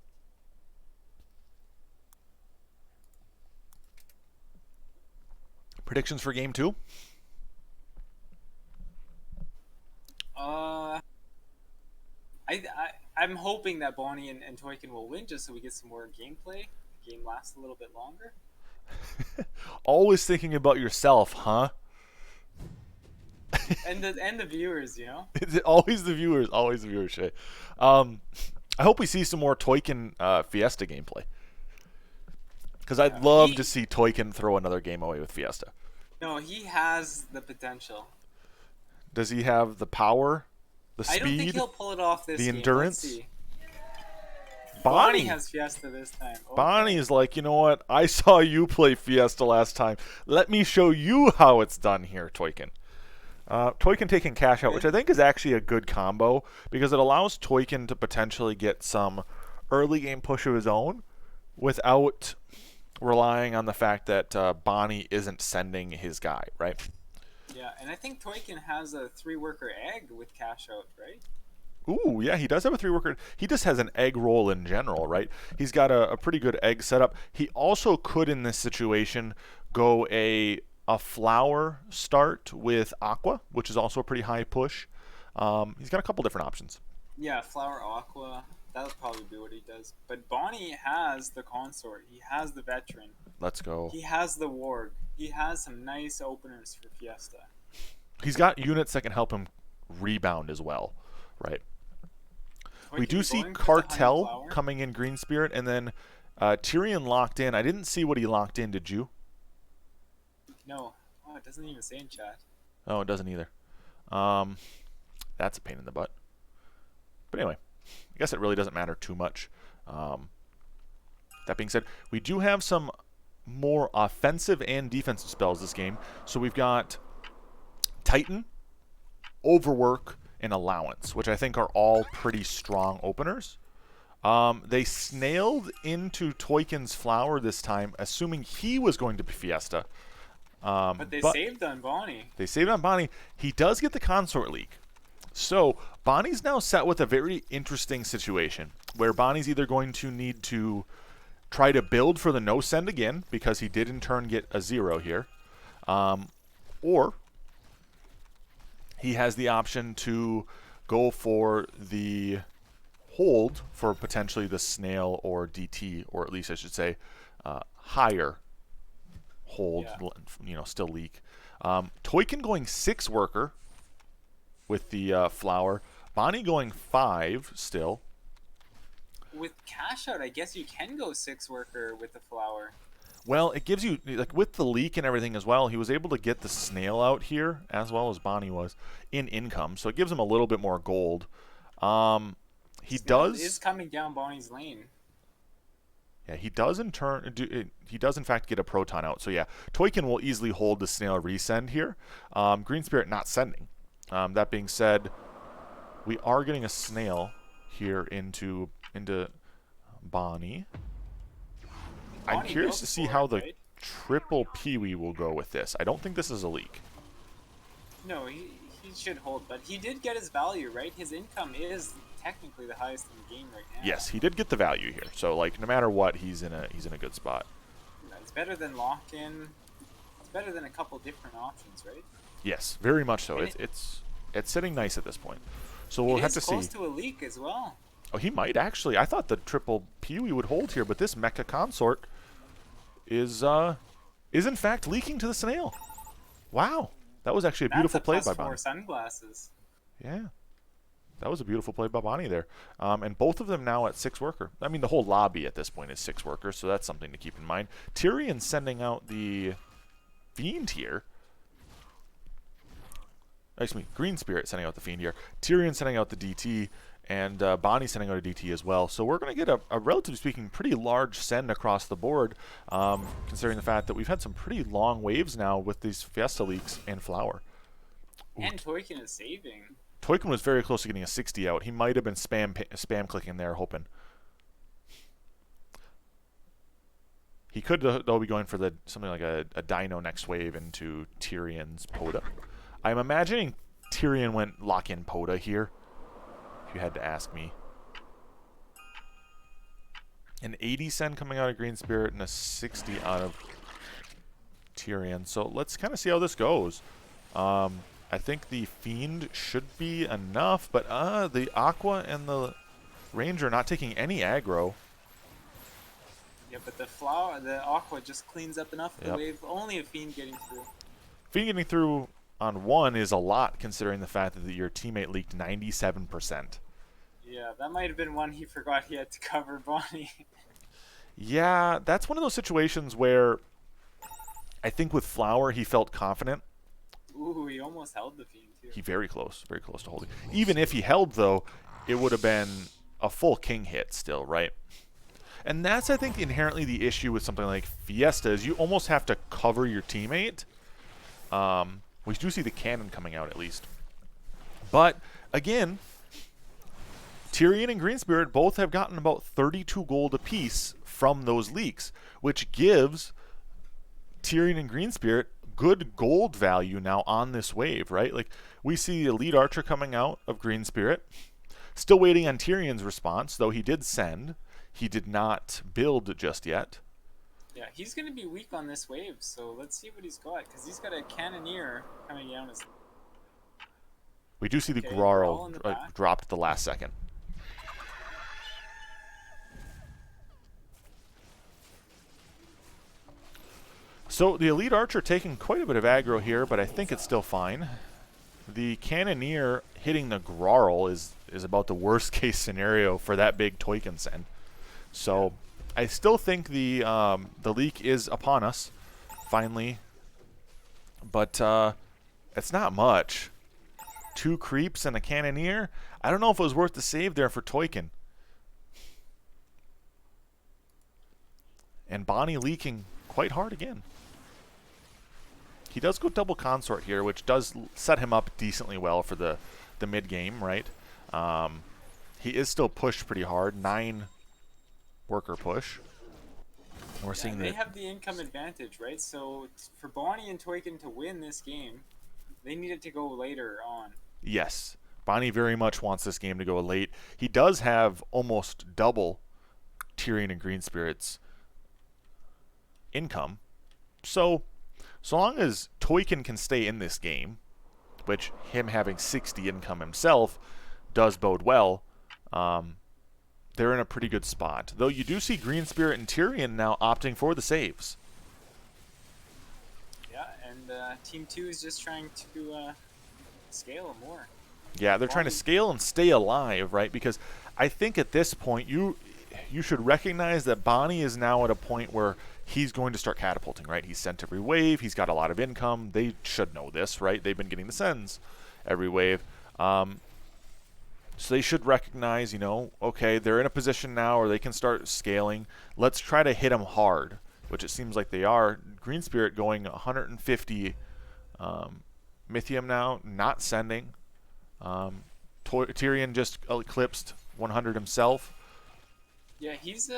Predictions for game 2? Uh, I'm hoping that Bonnie and Toykin will win just so we get some more gameplay. The game lasts a little bit longer. Always thinking about yourself, huh? And the viewers, you know. Always the viewers, always the viewers. Shay. I hope we see some more Toykin Fiesta gameplay. Because I'd Yeah, love to see Toykin throw another game away with Fiesta. no, he has the potential. Does he have the power, the I don't think speed, he'll pull it off this the game. endurance? Let's see. Bonnie has Fiesta this time. Okay. Bonnie is like, you know what? I saw you play Fiesta last time. Let me show you how it's done here, Toykin. Toykin taking cash out, which I think is actually a good combo because it allows Toykin to potentially get some early game push of his own without relying on the fact that Bonnie isn't sending his guy, right? Yeah, and I think Toykin has a 3-worker egg with cash out, right? Ooh, yeah, he does have a 3-worker. He just has an egg roll in general, right? He's got a pretty good egg setup. He also could, in this situation, go a flower start with Aqua, which is also a pretty high push. He's got a couple different options. Yeah, flower aqua. That'll probably be what he does. But Bonnie has the consort. He has the veteran. Let's go. He has the warg. He has some nice openers for Fiesta. He's got units that can help him rebound as well, right? We do see Cartel coming in Green Spirit, and then Tyrion locked in. I didn't see what he locked in. Did you? No. Oh, it doesn't even say in chat. Oh, it doesn't either. That's a pain in the butt. But anyway, I guess it really doesn't matter too much. That being said, we do have some more offensive and defensive spells this game. So we've got Titan, Overwork, and Allowance, which I think are all pretty strong openers. They snailed into Toykin's Flower this time, assuming he was going to be Fiesta. But they saved on Bonnie. They saved on Bonnie. He does get the consort leak. So Bonnie's now set with a very interesting situation where Bonnie's either going to need to try to build for the no send again because he did in turn get a 0 here, or he has the option to go for the hold for potentially the snail or DT, or at least I should say higher hold, still leak. Toykin going 6-worker with the flower. Bonnie going 5 still. With cash out, I guess you can go 6-worker with the flower. Well, it gives you, like, with the leak and everything as well, he was able to get the snail out here, as well as Bonnie was, in income. So it gives him a little bit more gold. He is coming down Bonnie's lane. Yeah, he does in fact get a proton out. So yeah, Toykin will easily hold the snail resend here. Green Spirit not sending. That being said, we are getting a snail here into Bonnie. I'm curious to see how the triple Peewee will go with this. I don't think this is a leak. No, he should hold, but he did get his value, right? His income is technically the highest in the game right now. Yes, he did get the value here. So like no matter what, he's in a good spot. It's better than lock-in. It's better than a couple different options, right? Yes, very much so. It's sitting nice at this point. So we'll have to see. Close to a leak as well. Oh, he might actually. I thought the triple Peewee would hold here, but this Mecha Consort is in fact leaking to the snail. Wow, that was actually a beautiful play by Bonnie. Sunglasses. Yeah, that was a beautiful play by Bonnie there. And both of them now at 6-worker. I mean, the whole lobby at this point is 6-worker, so that's something to keep in mind. Tyrion sending out the Fiend here. Excuse me, Green Spirit sending out the Fiend here. Tyrion sending out the DT. And Bonnie sending out a DT as well. So we're going to get a relatively speaking, pretty large send across the board, considering the fact that we've had some pretty long waves now with these Fiesta leaks and Flower. Ooh. And Toykin is saving. Toykin was very close to getting a 60 out. He might have been spam clicking there, hoping. He could, though, be going for something like a Dino next wave into Tyrion's Poda. I'm imagining Tyrion went lock-in Poda here. If you had to ask me. An 80 send coming out of Green Spirit and a 60 out of Tyrion. So let's kind of see how this goes. I think the Fiend should be enough, but the Aqua and the Ranger not taking any aggro. Yeah, but the Aqua just cleans up enough of the wave. Only a Fiend getting through. Fiend getting through on one is a lot, considering the fact that your teammate leaked 97%. Yeah, that might have been one he forgot he had to cover Bonnie. Yeah, that's one of those situations where I think with Flower he felt confident. Ooh, he almost held the Fiend too. He very close to holding. Even if he held, though, it would have been a full king hit still, right? And that's, I think, inherently the issue with something like Fiesta is you almost have to cover your teammate. We do see the cannon coming out at least. But, again, Tyrion and Greenspirit both have gotten about 32 gold apiece from those leaks, which gives Tyrion and Greenspirit good gold value now on this wave, right? Like, we see the Elite Archer coming out of Greenspirit. Still waiting on Tyrion's response, though he did send. He did not build just yet. Yeah, he's going to be weak on this wave, so let's see what he's got, because he's got a Cannoneer coming down his... We do see the Grarl dropped at the last second. So the Elite Archer taking quite a bit of aggro here, but I think it's still fine. The Cannoneer hitting the Grarl is about the worst case scenario for that big Toykin send. So I still think the leak is upon us, finally. But it's not much. 2 creeps and a Cannoneer. I don't know if it was worth the save there for Toykin. And Bonnie leaking quite hard again. He does go double consort here, which does set him up decently well for the mid game, right? He is still pushed pretty hard. 9 worker push. We're seeing they have the income advantage, right? So for Bonnie and Toykin to win this game, they need it to go later on. Yes. Bonnie very much wants this game to go late. He does have almost double Tyrion and Greenspirit's income. So long as Toykin can stay in this game, which him having 60 income himself does bode well, they're in a pretty good spot. Though you do see Greenspirit and Tyrion now opting for the saves. Yeah, and Team 2 is just trying to scale more. Yeah, they're trying to scale and stay alive, right? Because I think at this point you should recognize that Bonnie is now at a point where he's going to start catapulting, right? He's sent every wave. He's got a lot of income. They should know this, right? They've been getting the sends every wave. So they should recognize, okay, they're in a position now where they can start scaling. Let's try to hit them hard, which it seems like they are. Greenspirit going 150 Mythium now, not sending. Tyrion just eclipsed 100 himself. Yeah, he's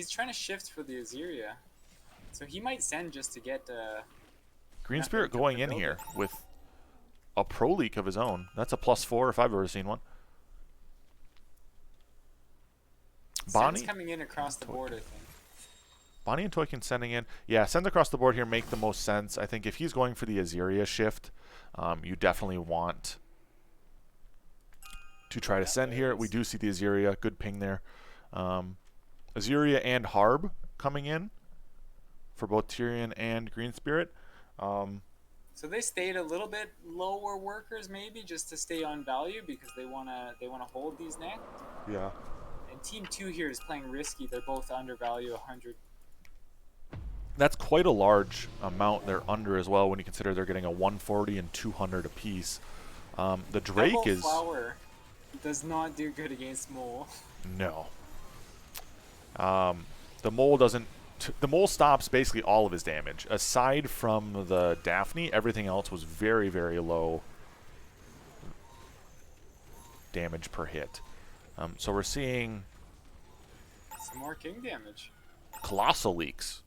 trying to shift for the Aziria. So he might send just to get... Greenspirit going in here with a pro leak of his own. That's a +4 if I've ever seen one. Bonnie coming in across the board, I think. Bonnie and Toykin sending in. Yeah, sends across the board here make the most sense. I think if he's going for the Aziria shift, you definitely want to try to send here. We do see the Aziria. Good ping there. Aziria and Harb coming in for both Tyrion and Greenspirit. So they stayed a little bit lower workers, maybe, just to stay on value because they wanna hold these next. Yeah. And Team 2 here is playing risky. They're both under value 100. That's quite a large amount they're under as well when you consider they're getting a 140 and 200 apiece. The Drake is... Flower does not do good against Mole. No. The Mole doesn't... The Mole stops basically all of his damage. Aside from the Daphne, everything else was very, very low damage per hit. So we're seeing... Some more king damage. Colossal leaks.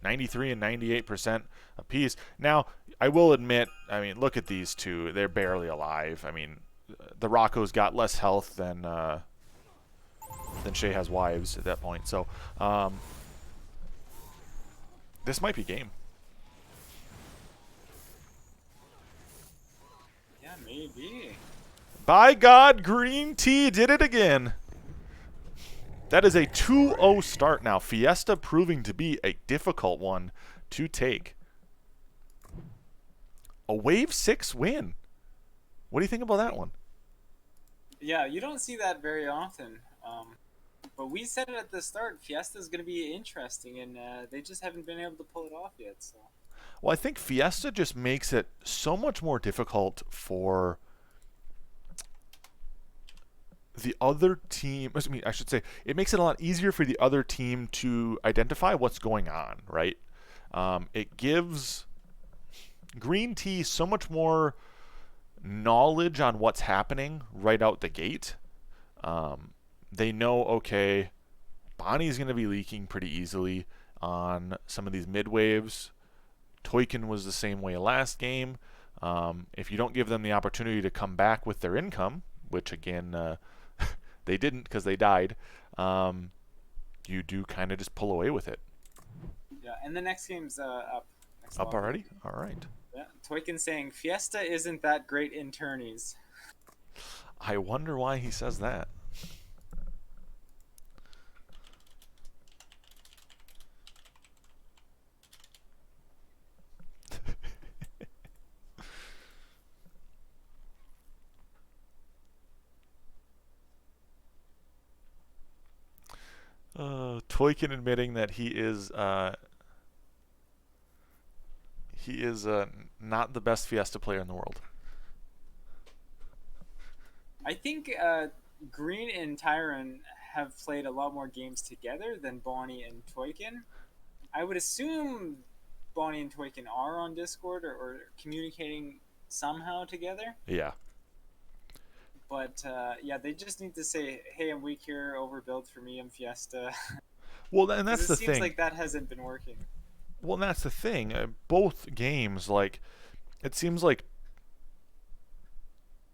93 and 98% apiece. Now, I will admit, look at these two. They're barely alive. The Rocco's got less health than Shay has wives at that point. So, this might be game. Maybe. By God, Green Tea did it again. That is a 2-0 start now. Fiesta proving to be a difficult one to take. A Wave 6 win. What do you think about that one? Yeah, you don't see that very often. But we said it at the start. Fiesta's going to be interesting, and they just haven't been able to pull it off yet. So. Well, I think Fiesta just makes it so much more difficult for the other team. I mean, I should say it makes it a lot easier for the other team to identify what's going on, right? It gives Green Tea so much more knowledge on what's happening right out the gate. They know, okay, Bonnie's going to be leaking pretty easily on some of these mid waves. Toykin was the same way last game. If you don't give them the opportunity to come back with their income, which again they didn't because they died, you do kind of just pull away with it. Yeah, and the next game's up. Up already? All right. Yeah, Toykin saying Fiesta isn't that great in tourneys. I wonder why he says that. Toykin admitting that he is not the best Fiesta player in the world. I think Green and Tyron have played a lot more games together than Bonnie and Toykin. I would assume Bonnie and Toykin are on Discord or communicating somehow together. Yeah. But yeah, they just need to say, "Hey, I'm weak here. Overbuild for me. I'm Fiesta." Well, and that's the thing. It seems like that hasn't been working. Well, and that's the thing. Both games, like, it seems like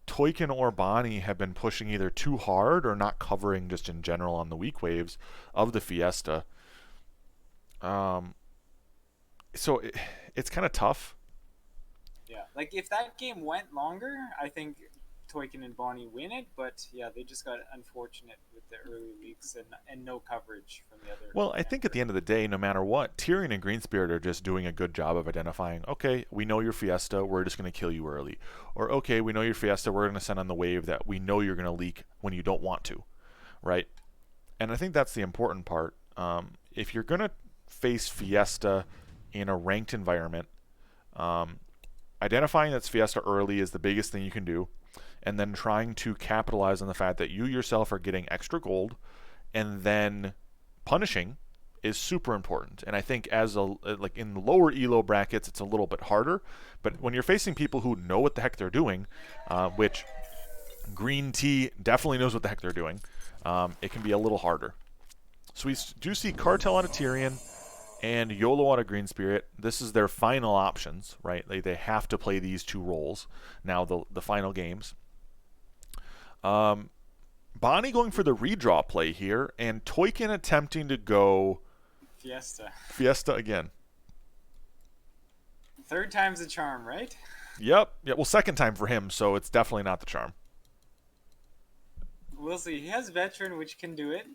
Toykin or Bonnie have been pushing either too hard or not covering just in general on the weak waves of the Fiesta. So it's kind of tough. Yeah, like if that game went longer, I think Toykin and Bonnie win it. But yeah, they just got unfortunate with the early leaks and no coverage from the other. Well, I think at the end of the day, no matter what, Tyrion and Greenspirit are just doing a good job of identifying, okay, we know your Fiesta, we're just going to kill you early. Or, okay, we know your Fiesta, we're going to send on the wave that we know you're going to leak when you don't want to, right? And I think that's the important part. If you're going to face Fiesta in a ranked environment, identifying that's Fiesta early is the biggest thing you can do, and then trying to capitalize on the fact that you yourself are getting extra gold, and then punishing is super important. And I think as like in the lower elo brackets, it's a little bit harder. But when you're facing people who know what the heck they're doing, which Green Tea definitely knows what the heck they're doing, it can be a little harder. So we do see Cartel out of Tyrion and YOLO out of Green Spirit. This is their final options, right? They have to play these two roles now, the final games. Bonnie going for the redraw play here, and Toykin attempting to go Fiesta again. Third time's the charm, right? Yep. Yeah. Well, second time for him, so it's definitely not the charm. We'll see. He has veteran, which can do it.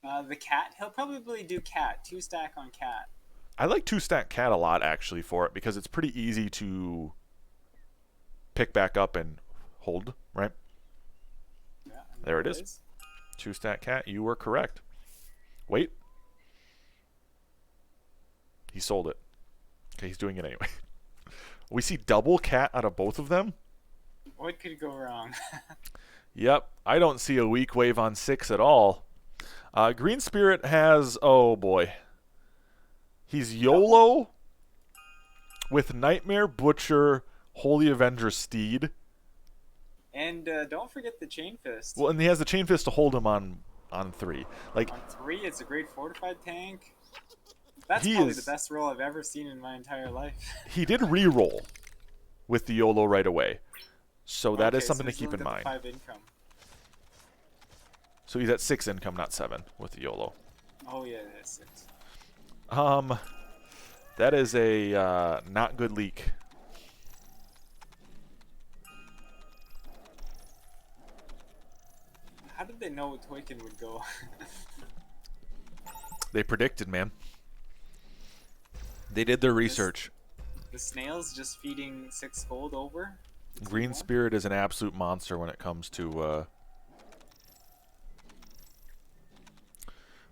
The cat, he'll probably do cat. 2-stack on cat. I like 2-stack cat a lot actually for it because it's pretty easy to pick back up and hold, right? Yeah, there it is. 2-stack cat, you were correct. Wait. He sold it. Okay, he's doing it anyway. We see double cat out of both of them. What could go wrong? Yep, I don't see a weak wave on 6 at all. Green Spirit has, oh boy. He's YOLO with Nightmare Butcher, Holy Avenger Steed. And don't forget the Chain Fist. Well, and he has the Chain Fist to hold him on 3. Like on 3, it's a great fortified tank. That's probably the best roll I've ever seen in my entire life. He did re-roll with the YOLO right away. So that is something to keep in mind. 5 income. So he's at 6 income, not 7 with the YOLO. Oh yeah, that's 6. That is a not good leak. didn't know Toykin would go. They predicted, man. They did their research. The snails just feeding 6 gold over. Green Spirit is an absolute monster when it comes to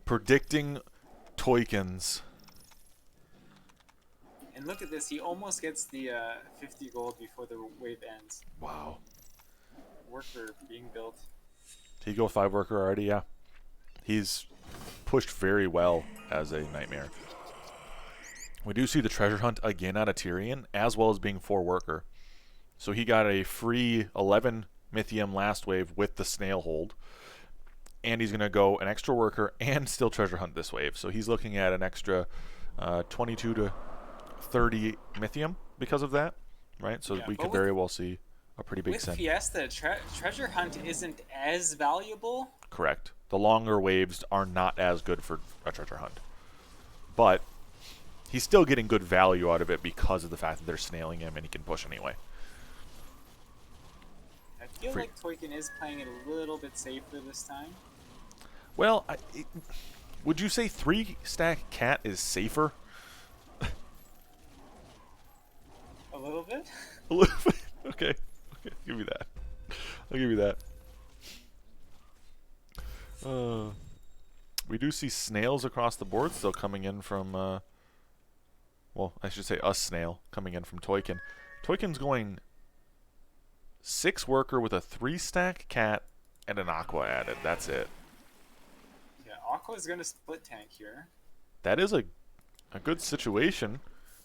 predicting Toykins. And look at this, he almost gets the 50 gold before the wave ends. Wow. Worker being built. Did he go 5 worker already? Yeah. He's pushed very well as a Nightmare. We do see the treasure hunt again out of Tyrion, as well as being 4 worker. So he got a free 11 Mythium last wave with the snail hold. And he's going to go an extra worker and still treasure hunt this wave. So he's looking at an extra 22 to 30 Mythium because of that, right? So we could very well see a pretty big send. With Fiesta, treasure hunt isn't as valuable. Correct. The longer waves are not as good for a treasure hunt. But he's still getting good value out of it because of the fact that they're snailing him and he can push anyway. I feel like Toykin is playing it a little bit safer this time. Well, would you say 3-stack cat is safer? A little bit? A little bit? Okay. Okay, give me that. I'll give you that. We do see snails across the board still coming in from, well, I should say a snail coming in from Toykin. Toykin's going 6 worker with a 3-stack cat and an aqua added. That's it. Yeah, aqua is going to split tank here. That is a good situation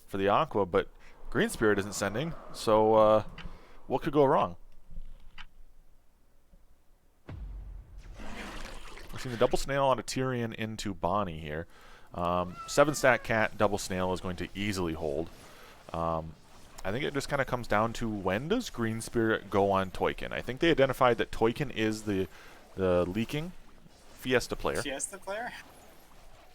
for the aqua, but Green Spirit isn't sending, so what could go wrong? We're seeing the double snail on a Tyrion into Bonnie here. 7-stack cat, double snail is going to easily hold. I think it just kind of comes down to when does Green Spirit go on Toykin. I think they identified that Toykin is the leaking Fiesta player. Fiesta player?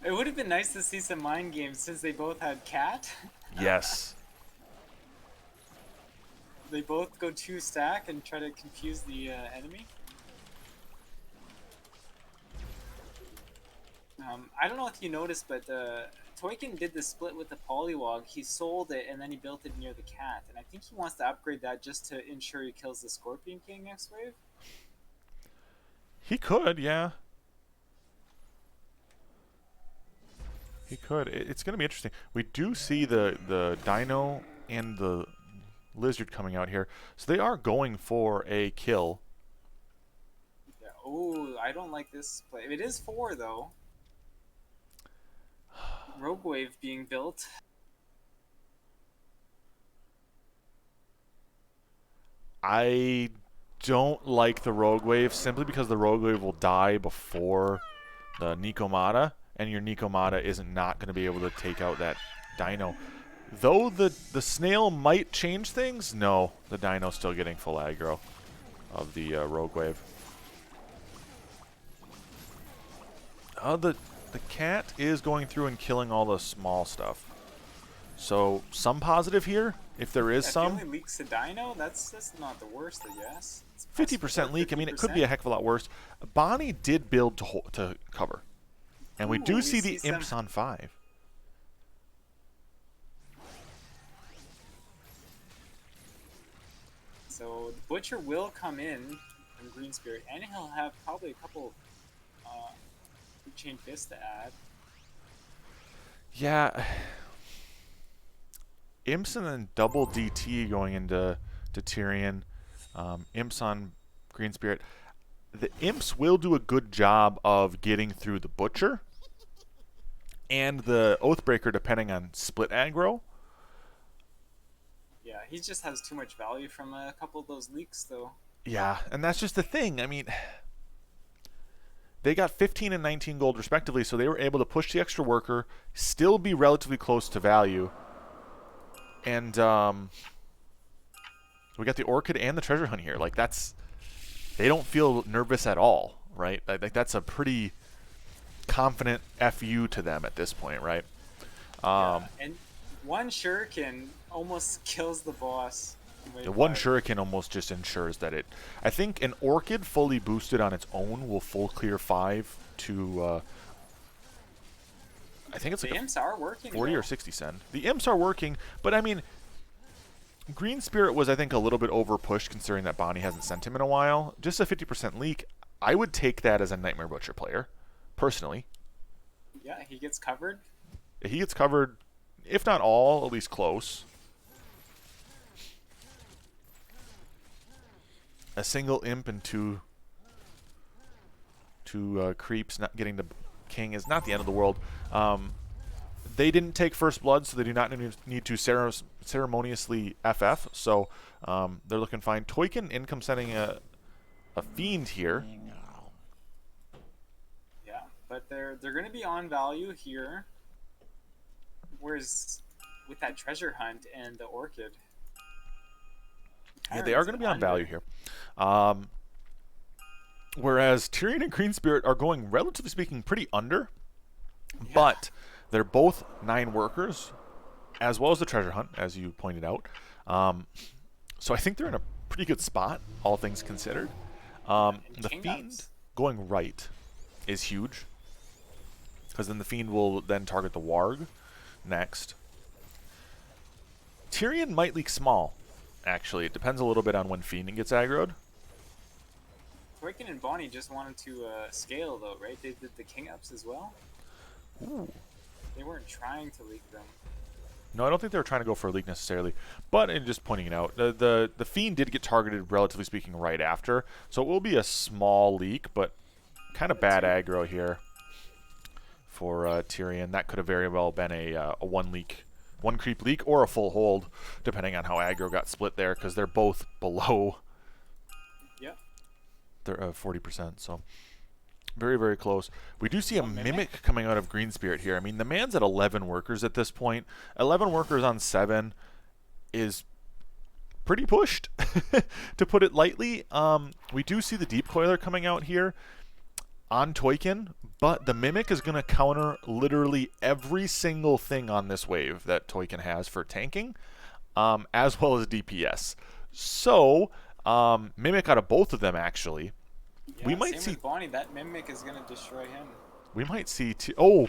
It would have been nice to see some mind games since they both had cat. Yes. They both go 2-stack and try to confuse the enemy. I don't know if you noticed, but Toykin did the split with the Polywog. He sold it and then he built it near the cat. And I think he wants to upgrade that just to ensure he kills the Scorpion King next wave. He could, yeah. He could. It's going to be interesting. We do see the Dino and the Lizard coming out here. So they are going for a kill. Yeah. Oh, I don't like this play. It is 4, though. Rogue Wave being built. I don't like the Rogue Wave simply because the Rogue Wave will die before the Nikomata, and your Nikomata is not going to be able to take out that Dino. Though the snail might change things, no, the Dino's still getting full aggro of the Rogue Wave. The cat is going through and killing all the small stuff. So some positive here, if there is some. If it only leaks a Dino, that's not the worst, I guess. 50% leak. I mean, it could be a heck of a lot worse. Bonnie did build to cover, and we do see the imps on 5. So the Butcher will come in from Green Spirit, and he'll have probably a couple Chain Fist to add. Yeah. Imps and then double DT going into Tyrion. Imps on Green Spirit. The Imps will do a good job of getting through the Butcher and the Oathbreaker depending on split aggro. Yeah, he just has too much value from a couple of those leaks, though. Yeah, and that's just the thing. I mean, they got 15 and 19 gold respectively, so they were able to push the extra worker, still be relatively close to value. And we got the Orchid and the Treasure Hunt here. Like, they don't feel nervous at all, right? I think that's a pretty confident FU to them at this point, right? Yeah, and one Shuriken almost kills the boss. The one shuriken almost just ensures that it... I think an Orchid fully boosted on its own will full clear 5 to... I think it's like the imps are working 40 though. or 60 cent. The imps are working, but I mean... Green Spirit was, I think, a little bit over-pushed considering that Bonnie hasn't sent him in a while. Just a 50% leak, I would take that as a Nightmare Butcher player, personally. Yeah, he gets covered. He gets covered, if not all, at least close. A single imp and two creeps not getting the king is not the end of the world. They didn't take first blood, so they do not need to ceremoniously FF. So they're looking fine. Toykin income sending a fiend here. Yeah, but they're going to be on value here. Whereas with that treasure hunt and the orchid. Yeah, they are going to be on value here. Whereas Tyrion and Green Spirit are going, relatively speaking, pretty under. Yeah. But they're both 9 workers, as well as the treasure hunt, as you pointed out. So I think they're in a pretty good spot, all things considered. The Fiend going right is huge, because then the Fiend will then target the Warg next. Tyrion might leak small, actually. It depends a little bit on when Fiend gets aggroed. Toykin and Bonnie just wanted to scale, though, right? They did the king ups as well. Ooh. They weren't trying to leak them. No, I don't think they were trying to go for a leak necessarily. But in just pointing it out, the Fiend did get targeted, relatively speaking, right after. So it will be a small leak, but kind of bad aggro here for Tyrion. That could have very well been a one creep leak, or a full hold, depending on how aggro got split there, because they're both below. Yeah. They're 40%, so very, very close. We do see a Mimic coming out of Green Spirit here. I mean, the man's at 11 workers at this point. 11 workers on 7 is pretty pushed, to put it lightly. We do see the Deep Coiler coming out here on Toykin, but the Mimic is going to counter literally every single thing on this wave that Toykin has for tanking, as well as DPS. So, Mimic out of both of them, actually. Yeah, we might same see with Bonnie. That Mimic is going to destroy him. We might see... Oh!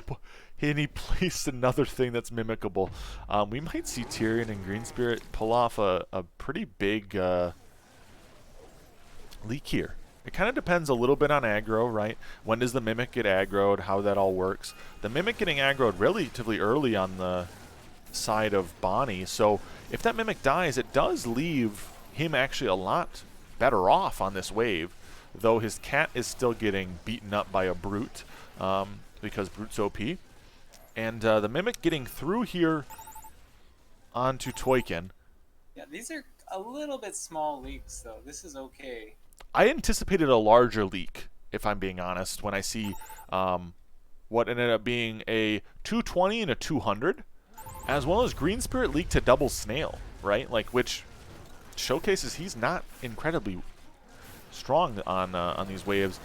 And he placed another thing that's mimicable. We might see Tyrion and Green Spirit pull off a pretty big leak here. It kind of depends a little bit on aggro, right? When does the Mimic get aggroed? How that all works. The Mimic getting aggroed relatively early on the side of Bonnie. So if that Mimic dies, it does leave him actually a lot better off on this wave. Though his cat is still getting beaten up by a Brute, because Brute's OP. And the Mimic getting through here onto Toykin. Yeah, these are a little bit small leaks, though. This is okay. I anticipated a larger leak, if I'm being honest, when I see what ended up being a 220 and a 200, as well as Green Spirit leak to double Snail, right? Like, which showcases he's not incredibly strong on these waves,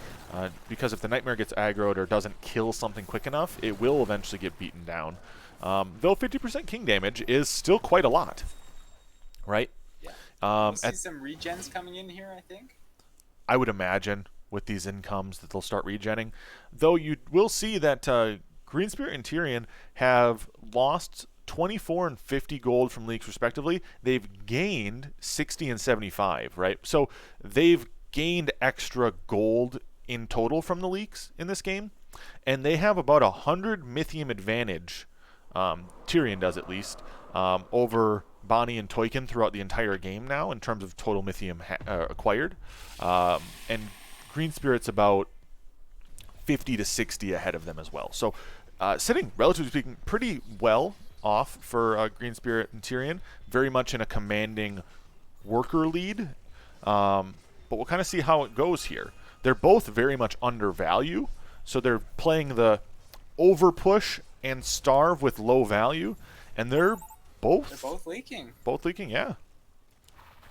because if the Nightmare gets aggroed or doesn't kill something quick enough, it will eventually get beaten down. Though 50% king damage is still quite a lot, right? Yeah. We'll see some regens coming in here, I think. I would imagine with these incomes that they'll start regenning. Though you will see that Green Spirit and Tyrion have lost 24 and 50 gold from leaks respectively. They've gained 60 and 75, right? So they've gained extra gold in total from the leaks in this game, and they have about 100 Mythium advantage, Tyrion does at least, over Bonnie and Toykin throughout the entire game now in terms of total Mythium acquired, and Green Spirit's about 50 to 60 ahead of them as well. So sitting, relatively speaking, pretty well off for Green Spirit and Tyrion, very much in a commanding worker lead. But we'll kind of see how it goes here. They're both very much undervalue, so they're playing the over push and starve with low value, and they're both leaking. Both leaking, yeah.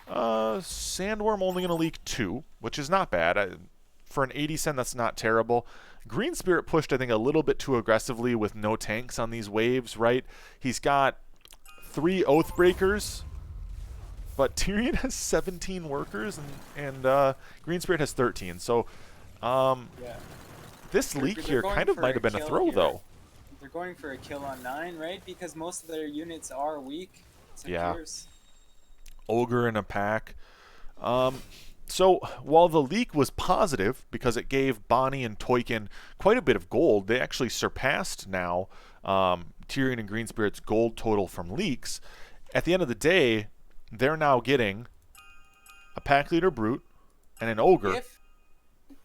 Sandworm only going to leak 2, which is not bad. For an 80 cent, that's not terrible. Green Spirit pushed, I think, a little bit too aggressively with no tanks on these waves, right? He's got 3 Oathbreakers, but Tyrion has 17 workers, and Green Spirit has 13. So Yeah. this leak They're here going kind of for might a have been a kill throw, here. though. They're going for a kill on 9, right? Because most of their units are weak to Yeah. Pierce. Ogre in a pack. So while the leak was positive because it gave Bonnie and Toykin quite a bit of gold, they actually surpassed now Tyrion and Greenspirit's gold total from leaks. At the end of the day, they're now getting a pack leader brute and an ogre.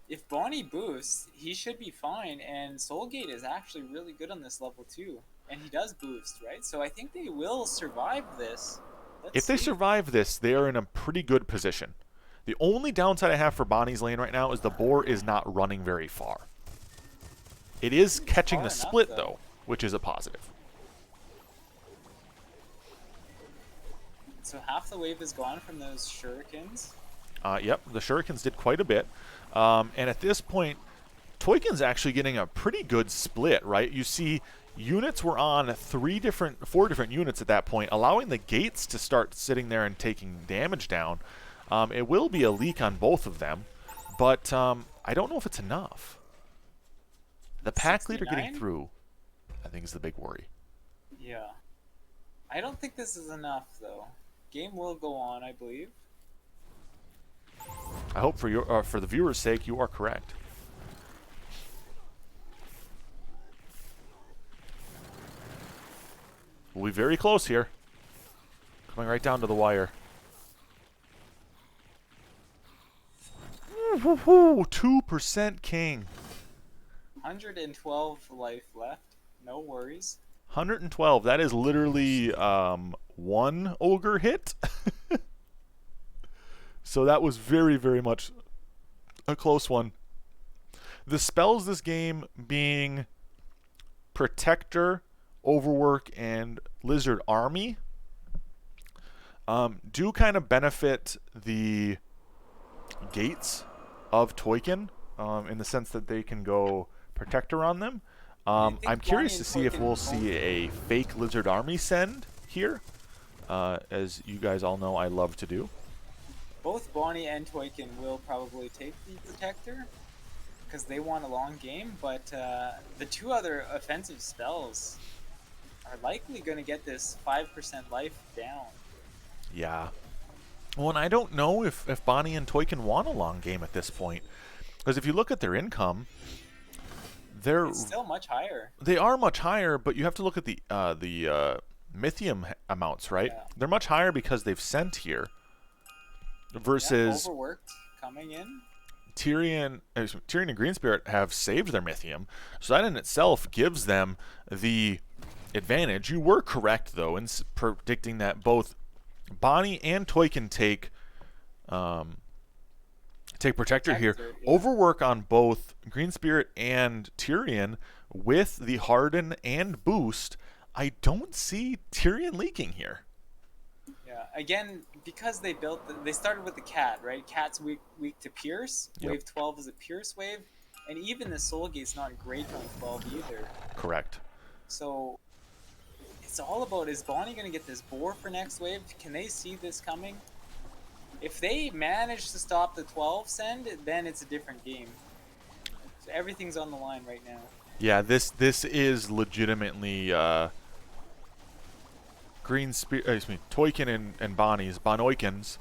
If Bonnie boosts, he should be fine, and Soulgate is actually really good on this level too. And he does boost, right? So I think they will survive this. Let's If they see. survive this, they are in a pretty good position. The only downside I have for Bonnie's lane right now is the boar is not running very far. It is It's catching far the enough split, though. though, which is a positive. So half the wave is gone from those shurikens. Yep, the shurikens did quite a bit. And at this point, Toykin's actually getting a pretty good split, right? You see units were on four different units at that point, allowing the gates to start sitting there and taking damage down. It will be a leak on both of them, but I don't know if it's enough. The pack leader getting 69? through, I think, is the big worry. Yeah. I don't think this is enough though. Game will go on, I believe. I hope for the viewers' sake, you are correct. We'll be very close here. Coming right down to the wire. 2% king. 112 life left. No worries. 112. That is literally one ogre hit. So that was very, very much a close one. The spells this game being Protector, Overwork, and Lizard Army do kind of benefit the gates of Toykin in the sense that they can go Protector on them. I'm curious to see if we'll see a fake Lizard Army send here. As you guys all know, I love to do. Both Bonnie and Toykin will probably take the Protector because they want a long game, but the two other offensive spells are likely going to get this 5% life down. Yeah. Well, and I don't know if Bonnie and Toykin want a long game at this point. Because if you look at their income, It's still much higher. they are much higher, but you have to look at the Mythium amounts, right? Yeah. They're much higher because they've sent here. Versus Overworked coming in. Tyrion and Greenspirit have saved their Mythium, so that in itself gives them the advantage. You were correct, though, in predicting that both Bonnie and Toykin take Protector here. Yeah. Overwork on both Greenspirit and Tyrion with the Harden and Boost. I don't see Tyrion leaking here. Yeah, again, because they started with the cat, right? Cat's weak to Pierce. Yep. Wave 12 is a Pierce wave, and even the Soul Gate's not great on 12 either. Correct. So it's all about, is Bonnie going to get this boar for next wave? Can they see this coming? If they manage to stop the 12 send, then it's a different game. So everything's on the line right now. Yeah, this is legitimately Toykin and Bonoikin's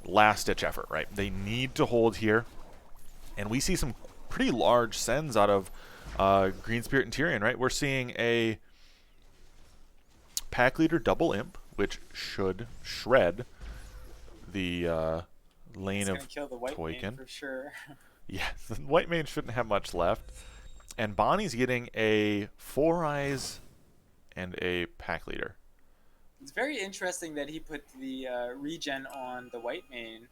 last-ditch effort, right? They need to hold here. And we see some pretty large sends out of Greenspirit and Tyrion, right? We're seeing a pack leader double imp, which should shred the lane of kill the white Toykin. main for sure. Yeah, the white main shouldn't have much left. And Bonnie's getting a 4 Eyes and a pack leader. It's very interesting that he put the regen on the white main.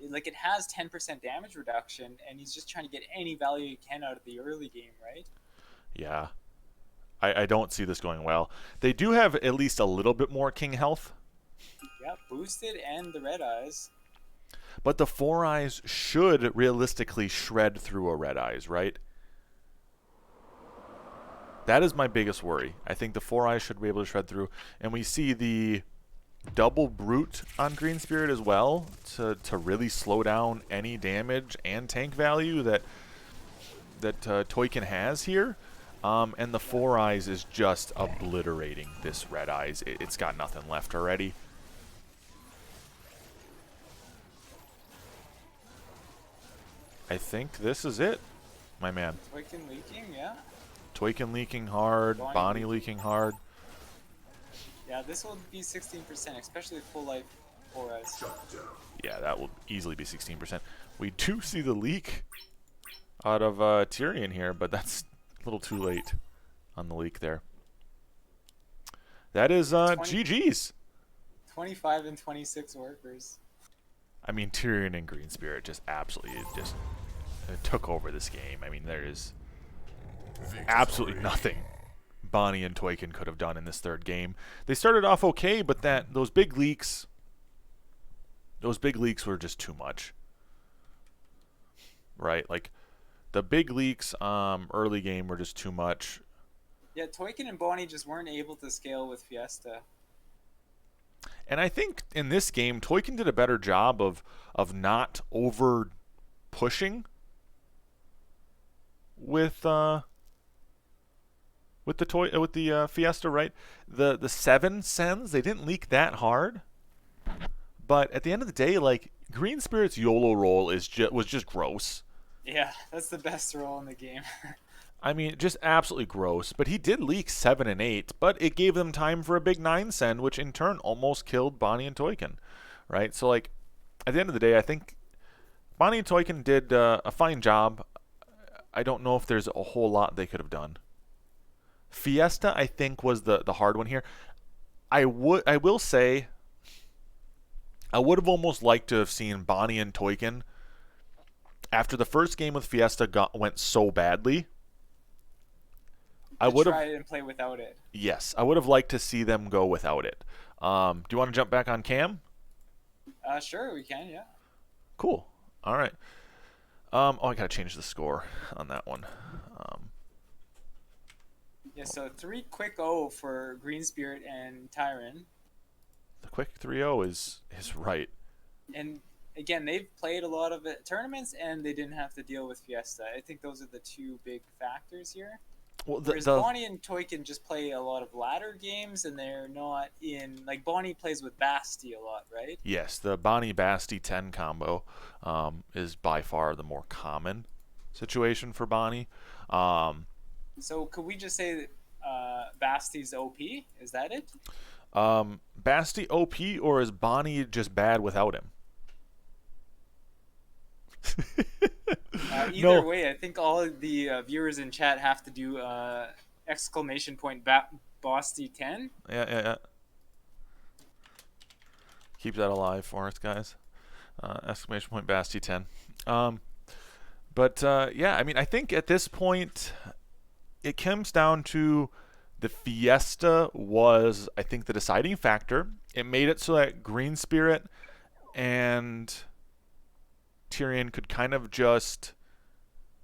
Like, it has 10% damage reduction, and he's just trying to get any value he can out of the early game, right? Yeah. I don't see this going well. They do have at least a little bit more king health. Yeah, boosted and the red eyes. But the 4 Eyes should realistically shred through a red eyes, right? That is my biggest worry. I think the 4 Eyes should be able to shred through. And we see the double brute on Green Spirit as well to really slow down any damage and tank value that Toykin has here. And the Yeah. Four Eyes is just obliterating this Red Eyes. It's got nothing left already. I think this is it, my man. Toykin leaking, yeah. Toykin leaking hard, Bonnie Leaking. leaking hard. Yeah, this will be 16%, especially full life 4S. Yeah, that will easily be 16%. We do see the leak out of Tyrion here, but that's a little too late on the leak there. That is 20, GG's. 25 and 26 workers. I mean, Tyrion and Green Spirit just absolutely just took over this game. I mean, there is absolutely nothing Bonnie and Toykin could have done in this third game. They started off okay, but those big leaks were just too much. Right? Like the big leaks early game were just too much. Yeah, Toykin and Bonnie just weren't able to scale with Fiesta. And I think in this game, Toykin did a better job of not over pushing with the Fiesta, right? The 7 sends, they didn't leak that hard, but at the end of the day, like Green Spirit's YOLO roll was just gross. Yeah, that's the best roll in the game. I mean, just absolutely gross. But he did leak 7 and 8, but it gave them time for a big 9 send, which in turn almost killed Bonnie and Toykin, right? So like, at the end of the day, I think Bonnie and Toykin did a fine job. I don't know if there's a whole lot they could have done. Fiesta, I think, was the hard one here. I will say, I would have almost liked to have seen Bonnie and Toykin after the first game with Fiesta went so badly. I would have tried it and play without it. Yes, I would have liked to see them go without it. Do you want to jump back on Cam? Sure, we can, yeah. Cool. All right. I gotta change the score on that one. Yeah, so 3 quick O for Green Spirit and Tyron. The quick 3-0 is right. And again, they've played a lot of tournaments and they didn't have to deal with Fiesta. I think those are the 2 big factors here. Well, Whereas Bonnie and Toykin just play a lot of ladder games, and they're not in like Bonnie plays with Basti a lot, right? Yes, the Bonnie Basti 10 combo is by far the more common situation for Bonnie. So could we just say that Basti's OP? Is that it? Basti OP, or is Bonnie just bad without him? Either way, I think all of the viewers in chat have to do exclamation point Basti 10. Yeah. Keep that alive for us, guys. Exclamation point Basti 10. Yeah, I mean, I think at this point, it comes down to the Fiesta was, I think, the deciding factor. It made it so that Green Spirit and Tyrion could kind of just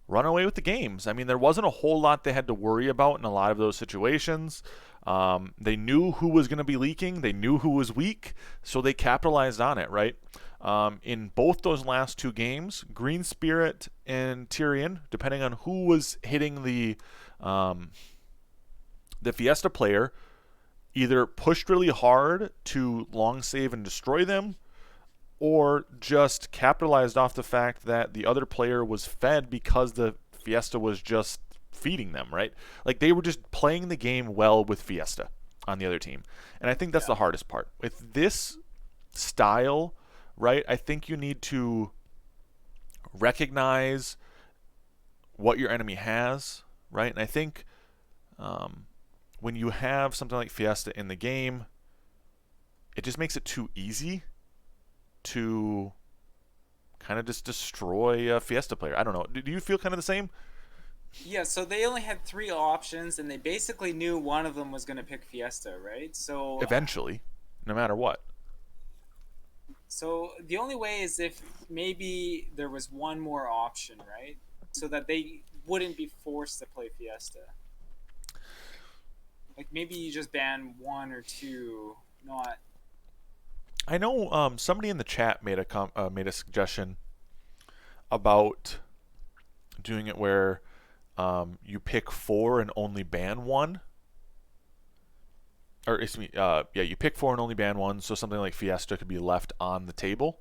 run away with the games. I mean, there wasn't a whole lot they had to worry about in a lot of those situations. They knew who was going to be leaking. They knew who was weak, so they capitalized on it, right? In both those last 2 games, Green Spirit and Tyrion, depending on who was hitting the Fiesta player, either pushed really hard to long save and destroy them, or just capitalized off the fact that the other player was fed because the Fiesta was just feeding them, right? Like they were just playing the game well with Fiesta on the other team. And I think that's the hardest part. With this style, right, I think you need to recognize what your enemy has, right? And I think when you have something like Fiesta in the game, it just makes it too easy to kind of just destroy a Fiesta player. I don't know. Do you feel kind of the same? Yeah, so they only had 3 options, and they basically knew one of them was going to pick Fiesta, right? So eventually, no matter what. So the only way is if maybe there was one more option, right? So that they wouldn't be forced to play Fiesta. Like maybe you just ban 1 or 2, not I know somebody in the chat made a suggestion about doing it where you pick 4 and only ban 1. Or excuse me, yeah, you pick 4 and only ban 1. So something like Fiesta could be left on the table.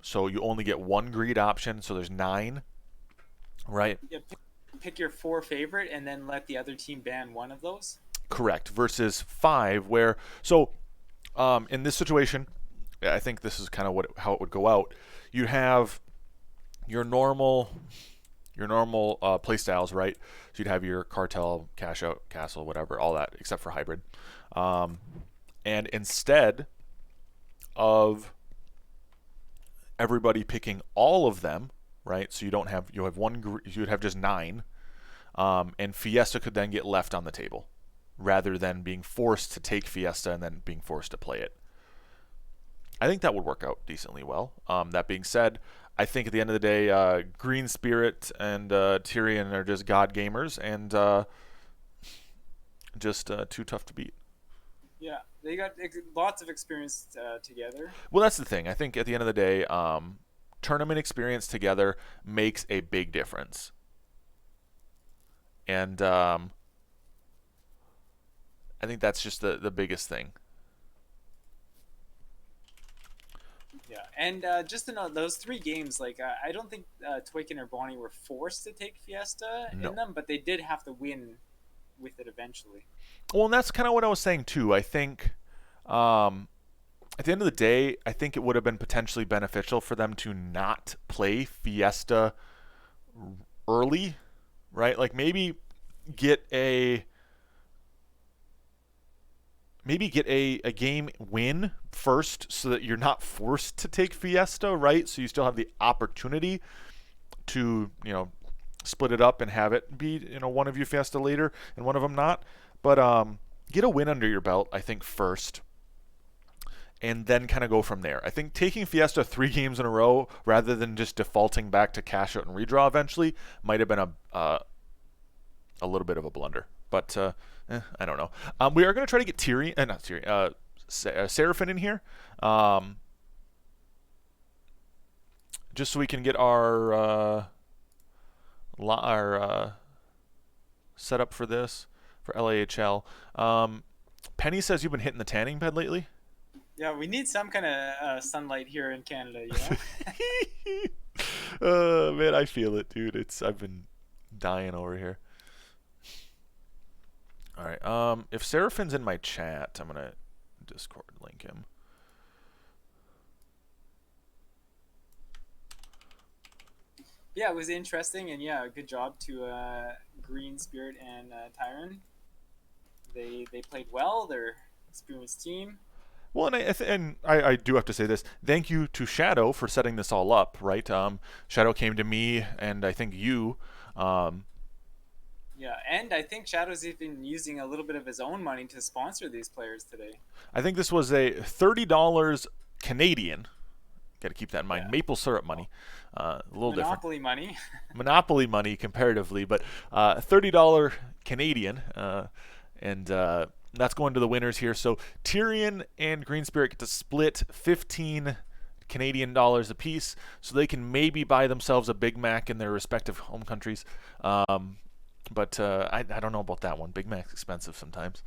So you only get 1 greed option. So there's 9, right? Yeah, pick your 4 favorite and then let the other team ban one of those. Correct. Versus 5, where so in this situation, I think this is kind of how it would go out. You have your normal play styles, right? So you'd have your cartel, cash out, castle, whatever, all that, except for hybrid. And instead of everybody picking all of them, right? So you have one, you would have just 9, and Fiesta could then get left on the table, rather than being forced to take Fiesta and then being forced to play it. I think that would work out decently well. That being said, I think at the end of the day, Green Spirit and Tyrion are just god gamers and just too tough to beat. Yeah, they got lots of experience together. Well, that's the thing. I think at the end of the day, tournament experience together makes a big difference. And I think that's just the biggest thing. Yeah, and just to note, those 3 games, like I don't think Twicken or Bonnie were forced to take Fiesta No. in them, but they did have to win with it eventually. Well, and that's kind of what I was saying too. I think at the end of the day, I think it would have been potentially beneficial for them to not play Fiesta early, right? Like maybe get a game win first so that you're not forced to take Fiesta, right? So you still have the opportunity to, split it up and have it be, one of you Fiesta later and one of them not. But get a win under your belt, I think, first, and then kind of go from there. I think taking Fiesta 3 games in a row rather than just defaulting back to cash out and redraw eventually might have been a little bit of a blunder. But I don't know. We are going to try to get Seraphim in here, just so we can get our setup for this for LIHL. Penny says you've been hitting the tanning bed lately. Yeah, we need some kind of sunlight here in Canada, you know. Man, I feel it, dude. I've been dying over here. All right. If Seraphim's in my chat, I'm gonna Discord link him. Yeah, it was interesting, and yeah, good job to Green Spirit and Tyron. They played well. They're experienced team. Well, and I do have to say this. Thank you to Shadow for setting this all up, right? Shadow came to me, and I think you. Yeah, and I think Shadow's even using a little bit of his own money to sponsor these players today. I think this was a $30 Canadian. Got to keep that in mind. Yeah. Maple syrup money. A little Monopoly different. Money. Monopoly money comparatively, but $30 Canadian. And that's going to the winners here. So Tyrion and Green Spirit get to split 15 Canadian dollars a piece, so they can maybe buy themselves a Big Mac in their respective home countries. But I don't know about that one. Big Mac's expensive sometimes.